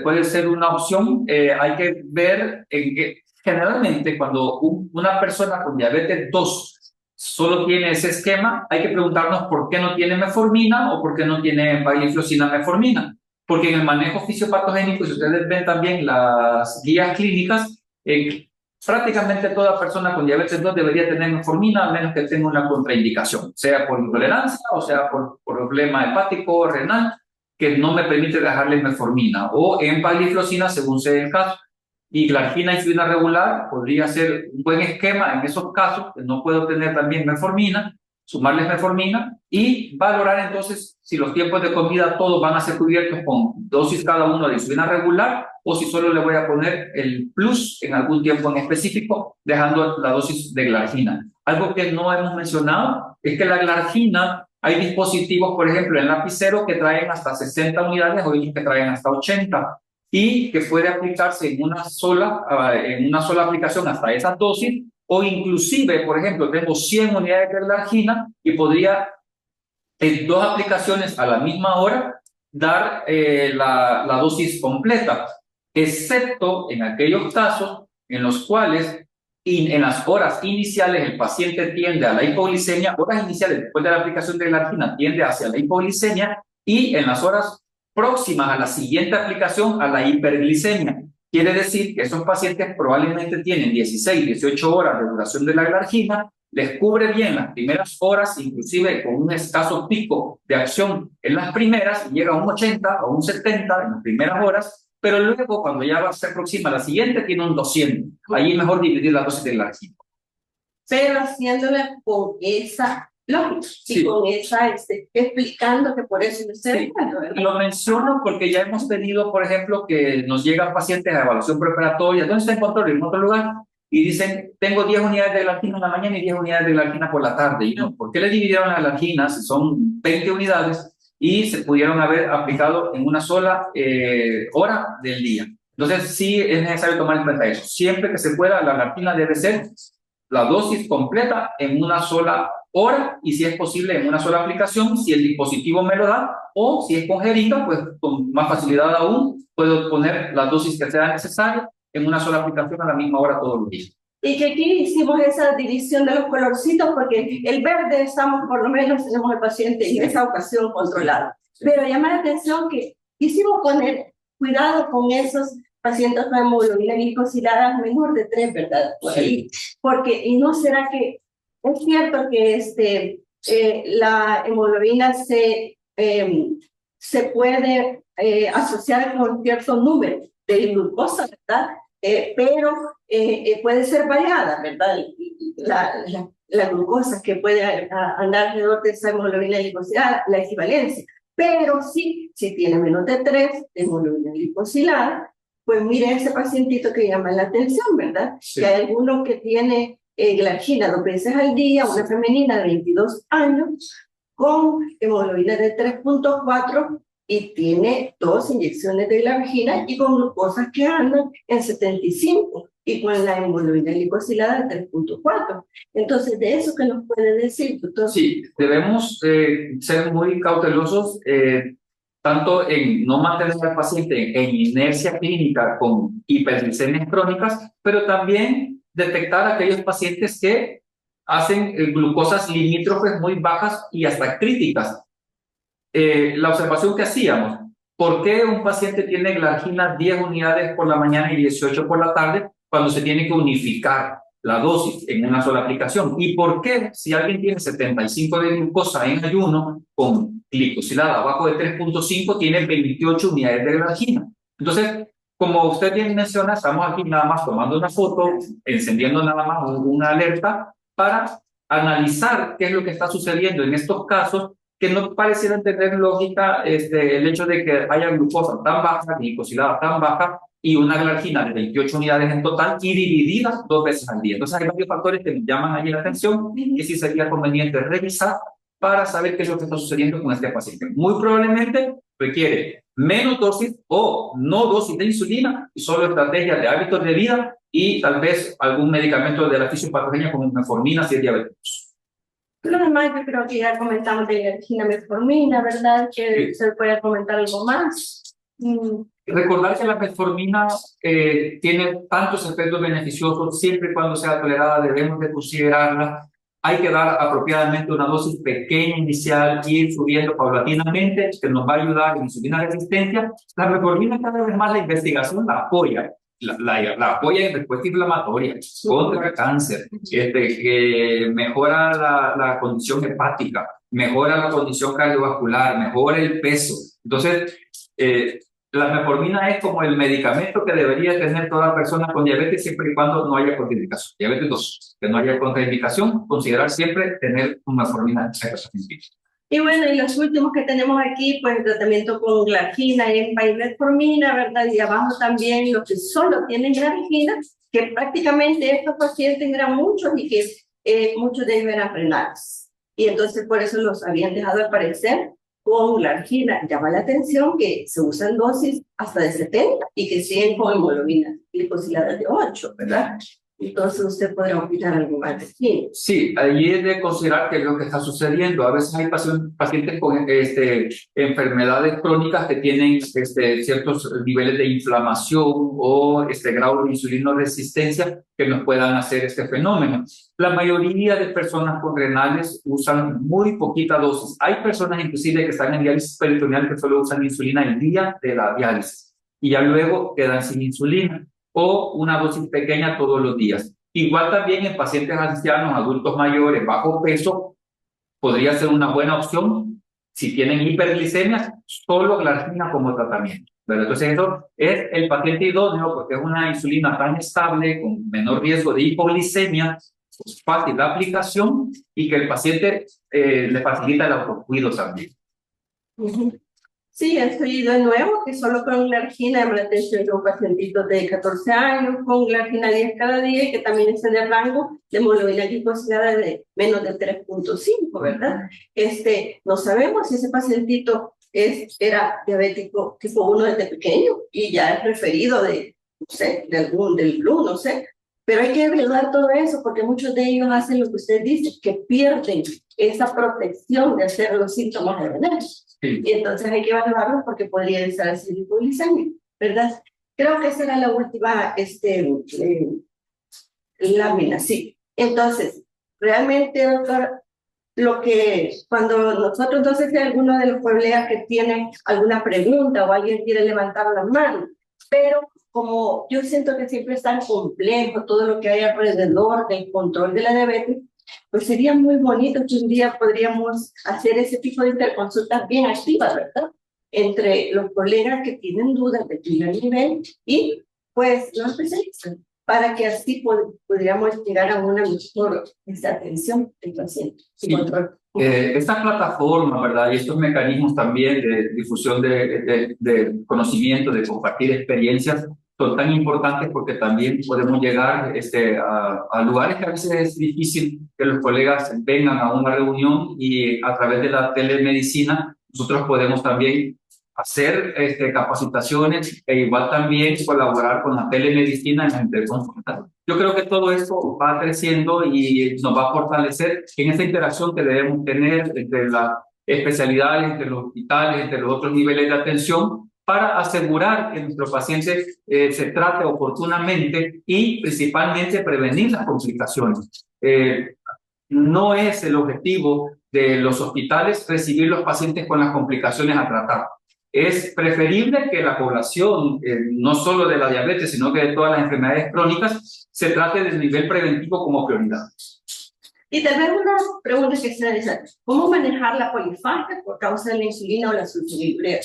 puede ser una opción. Hay que ver en que generalmente cuando una persona con diabetes 2 solo tiene ese esquema, hay que preguntarnos por qué no tiene metformina o por qué no tiene empagliflozina metformina. Porque en el manejo fisiopatogénico, si ustedes ven también las guías clínicas, prácticamente toda persona con diabetes 2 debería tener metformina, a menos que tenga una contraindicación, sea por intolerancia o sea por problema hepático o renal, que no me permite dejarle metformina, o empagliflozina según sea el caso. Y glargina insulina regular podría ser un buen esquema en esos casos, que no puedo tener también metformina, sumarles metformina y valorar entonces si los tiempos de comida todos van a ser cubiertos con dosis cada uno de insulina regular o si solo le voy a poner el plus en algún tiempo en específico, dejando la dosis de glargina. Algo que no hemos mencionado es que la glargina, hay dispositivos, por ejemplo, en lapicero que traen hasta 60 unidades o otros que traen hasta 80 y que puede aplicarse en una sola aplicación hasta esa dosis, o inclusive, por ejemplo, tengo 100 unidades de glargina y podría en 2 aplicaciones a la misma hora dar la dosis completa, excepto en aquellos casos en los cuales en las horas iniciales el paciente tiende a la hipoglicemia, horas iniciales después de la aplicación de glargina tiende hacia la hipoglicemia y en las horas próximas a la siguiente aplicación a la hiperglicemia. Quiere decir que esos pacientes probablemente tienen 16, 18 horas de duración de la glargina, les cubre bien las primeras horas, inclusive con un escaso pico de acción en las primeras, y llega a un 80 o un 70 en las primeras horas, pero luego cuando ya se aproxima a la siguiente tiene un 200. Ahí es mejor dividir la dosis de glargina. Pero haciéndola con esa lógica, sí. Y con esa, explicando que por eso no se sí. Lo menciono porque ya hemos tenido, por ejemplo, que nos llegan pacientes a evaluación preparatoria, ¿dónde está el control? En otro lugar, y dicen, tengo 10 unidades de glargina en la mañana y 10 unidades de glargina por la tarde. Y no, ¿por qué le dividieron la glargina si son 20 unidades y se pudieron haber aplicado en una sola hora del día? Entonces, sí es necesario tomar en cuenta eso. Siempre que se pueda, la glargina debe ser la dosis completa en una sola hora y si es posible en una sola aplicación, si el dispositivo me lo da, o si es con jeringa, pues con más facilidad aún, puedo poner las dosis que sea necesaria en una sola aplicación a la misma hora todos los días. Y que aquí hicimos esa división de los colorcitos porque el verde estamos, por lo menos tenemos al paciente en esa ocasión controlado. Pero llama la atención que quisimos poner cuidado con esos pacientes con hemoglobina glicosilada menor de 3, ¿verdad? Por ahí. Porque, y no será que es cierto que la hemoglobina se puede asociar con cierto número de glucosa, ¿verdad? Pero puede ser variada, ¿verdad? La glucosa que puede andar alrededor de esa hemoglobina glicosilada, la equivalencia. Pero sí, si tiene menos de 3 de hemoglobina glicosilada, pues mire ese pacientito que llama la atención, ¿verdad? Sí. Que hay alguno que tiene glargina 2 veces al día, una femenina de 22 años, con hemoglobina de 3.4 y tiene 2 inyecciones de glargina y con glucosas que andan en 75 y con la hemoglobina glicosilada de 3.4. Entonces, ¿de eso qué nos puede decir, doctor? Sí, debemos ser muy cautelosos, tanto en no mantener al paciente en inercia clínica con hiperglicemias crónicas, pero también detectar aquellos pacientes que hacen glucosas limítrofes muy bajas y hasta críticas. La observación que hacíamos, ¿por qué un paciente tiene glargina 10 unidades por la mañana y 18 por la tarde cuando se tiene que unificar la dosis en una sola aplicación? ¿Y por qué si alguien tiene 75 de glucosa en ayuno con glicosilada abajo de 3.5 tiene 28 unidades de glargina? Entonces, como usted bien menciona, estamos aquí nada más tomando una foto, encendiendo nada más una alerta para analizar qué es lo que está sucediendo en estos casos que no pareciera tener lógica el hecho de que haya glucosa tan baja, glicosilada tan baja y una glargina de 28 unidades en total y divididas 2 veces al día. Entonces hay varios factores que nos llaman allí la atención y sí sería conveniente revisar para saber qué es lo que está sucediendo con este paciente. Muy probablemente requiere menos dosis o no dosis de insulina y solo estrategias de hábitos de vida y tal vez algún medicamento de la fisiopatogenia como metformina si es diabético. Lo demás yo creo que ya comentamos de glargina, metformina, ¿verdad? Que Sí. se puede comentar algo más. Recordar que la metformina tiene tantos efectos beneficiosos, siempre y cuando sea tolerada debemos de considerarla. Hay que dar apropiadamente una dosis pequeña inicial, ir subiendo paulatinamente, que nos va a ayudar en insulina resistencia. La metformina cada vez más la investigación la apoya. La apoya en respuesta inflamatoria, contra el cáncer, que mejora la condición hepática, mejora la condición cardiovascular, mejora el peso. Entonces, la metformina es como el medicamento que debería tener toda persona con diabetes siempre y cuando no haya contraindicación. Diabetes 2, que no haya contraindicación, considerar siempre tener una metformina. Y bueno, y los últimos que tenemos aquí, pues el tratamiento con glargina, EMPA y metformina, ¿verdad? Y abajo también los que solo tienen glargina, que prácticamente estos pacientes eran muchos y que muchos de ellos eran renales. Y entonces por eso los habían dejado aparecer con glargina. Llama la atención que se usan dosis hasta de 70 y que siguen con hemoglobina glicosilada de 8, ¿verdad? Entonces usted podrá opinar algo más de aquí. Sí, allí es de considerar qué es lo que está sucediendo. A veces hay pacientes con enfermedades crónicas que tienen ciertos niveles de inflamación o grado de insulinoresistencia que nos puedan hacer este fenómeno. La mayoría de personas con renales usan muy poquita dosis. Hay personas inclusive que están en diálisis peritoneal que solo usan insulina el día de la diálisis y ya luego quedan sin insulina o una dosis pequeña todos los días. Igual también en pacientes ancianos, adultos mayores, bajo peso, podría ser una buena opción si tienen hiperglicemias, solo glargina como tratamiento. ¿Verdad? Entonces eso es el paciente idóneo porque es una insulina tan estable, con menor riesgo de hipoglicemia, pues fácil la aplicación y que el paciente le facilita el autocuido también. Sí, estoy de nuevo que solo con glargina me atención a un pacientito de 14 años con glargina 10 cada día y que también está en el rango de hemoglobina glicosilada de menos de 3.5, ¿verdad? No sabemos si ese pacientito era diabético tipo 1 desde pequeño y ya es referido de, no sé, del BLU, no sé, Pero hay que evaluar todo eso porque muchos de ellos hacen lo que usted dice, que pierden esa protección de hacer los síntomas de veneno. Sí. Y entonces hay que evaluarlos porque podría estar así hipoglicemia, ¿verdad? Creo que esa era la última lámina, sí. Entonces, realmente, doctor, lo que cuando nosotros, no sé si alguno de los colegas que tienen alguna pregunta o alguien quiere levantar la mano, pero como yo siento que siempre es tan complejo todo lo que hay alrededor del control de la diabetes, pues sería muy bonito que un día podríamos hacer ese tipo de interconsultas bien activas, ¿verdad? Entre los colegas que tienen dudas de primer nivel y pues los especialistas, para que así podríamos llegar a una mejor atención del paciente. Sí. Esta plataforma, ¿verdad? Y estos mecanismos también de difusión de conocimiento, de compartir experiencias, son tan importantes porque también podemos llegar a lugares que a veces es difícil que los colegas vengan a una reunión y a través de la telemedicina nosotros podemos también hacer capacitaciones e igual también colaborar con la telemedicina en la interconsulta. Yo creo que todo esto va creciendo y nos va a fortalecer en esta interacción que debemos tener entre las especialidades, entre los hospitales, entre los otros niveles de atención, para asegurar que nuestro paciente se trate oportunamente y principalmente prevenir las complicaciones. No es el objetivo de los hospitales recibir los pacientes con las complicaciones a tratar. Es preferible que la población, no solo de la diabetes, sino que de todas las enfermedades crónicas, se trate del nivel preventivo como prioridad. Y tal vez una pregunta que se realiza, ¿cómo manejar la polifagia por causa de la insulina o la sulfonilurea?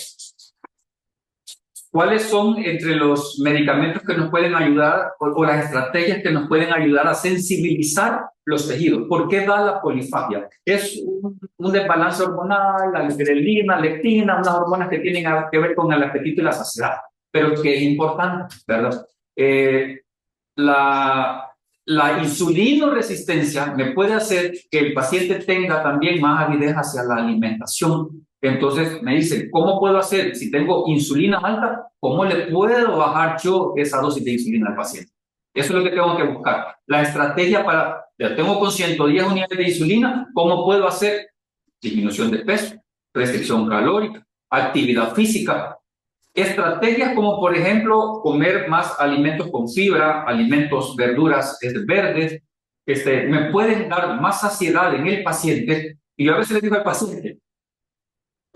¿Cuáles son entre los medicamentos que nos pueden ayudar o las estrategias que nos pueden ayudar a sensibilizar los tejidos? ¿Por qué da la polifagia? Es un desbalance hormonal, la grelina, leptina, unas hormonas que tienen que ver con el apetito y la saciedad, pero que es importante, ¿verdad? La insulinoresistencia me puede hacer que el paciente tenga también más avidez hacia la alimentación. Entonces me dicen, ¿cómo puedo hacer? Si tengo insulina alta, ¿cómo le puedo bajar yo esa dosis de insulina al paciente? Eso es lo que tengo que buscar. La estrategia para, ya tengo con 110 unidades de insulina, ¿cómo puedo hacer? Disminución de peso, restricción calórica, actividad física. Estrategias como, por ejemplo, comer más alimentos con fibra, alimentos, verduras verdes, me pueden dar más saciedad en el paciente. Y yo a veces le digo al paciente,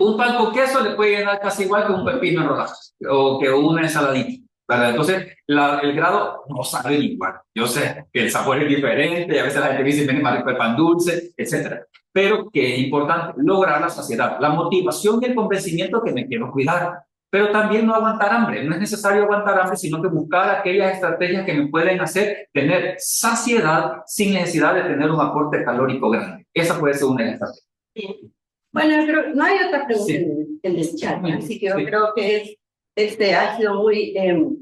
un pan con queso le puede llenar casi igual que un pepino en rodajas o que una ensaladita, ¿verdad? Entonces, el grado no sabe igual. Yo sé que el sabor es diferente y a veces la gente dice, viene más rico el pan dulce, etc. Pero que es importante lograr la saciedad, la motivación y el convencimiento que me quiero cuidar. Pero también no aguantar hambre. No es necesario aguantar hambre, sino que buscar aquellas estrategias que me pueden hacer tener saciedad sin necesidad de tener un aporte calórico grande. Esa puede ser una estrategia. Sí. Bueno, pero no hay otra pregunta en el chat, así que yo creo que ha sido muy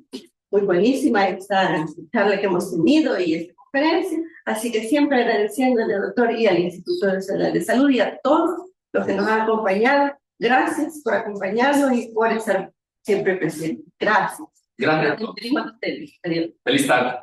buenísima esta charla que hemos tenido y esta conferencia, así que siempre agradeciéndole al doctor y al Instituto Nacional de Salud y a todos los que nos han acompañado. Gracias por acompañarnos y por estar siempre presentes. Gracias. Gracias. Feliz tarde.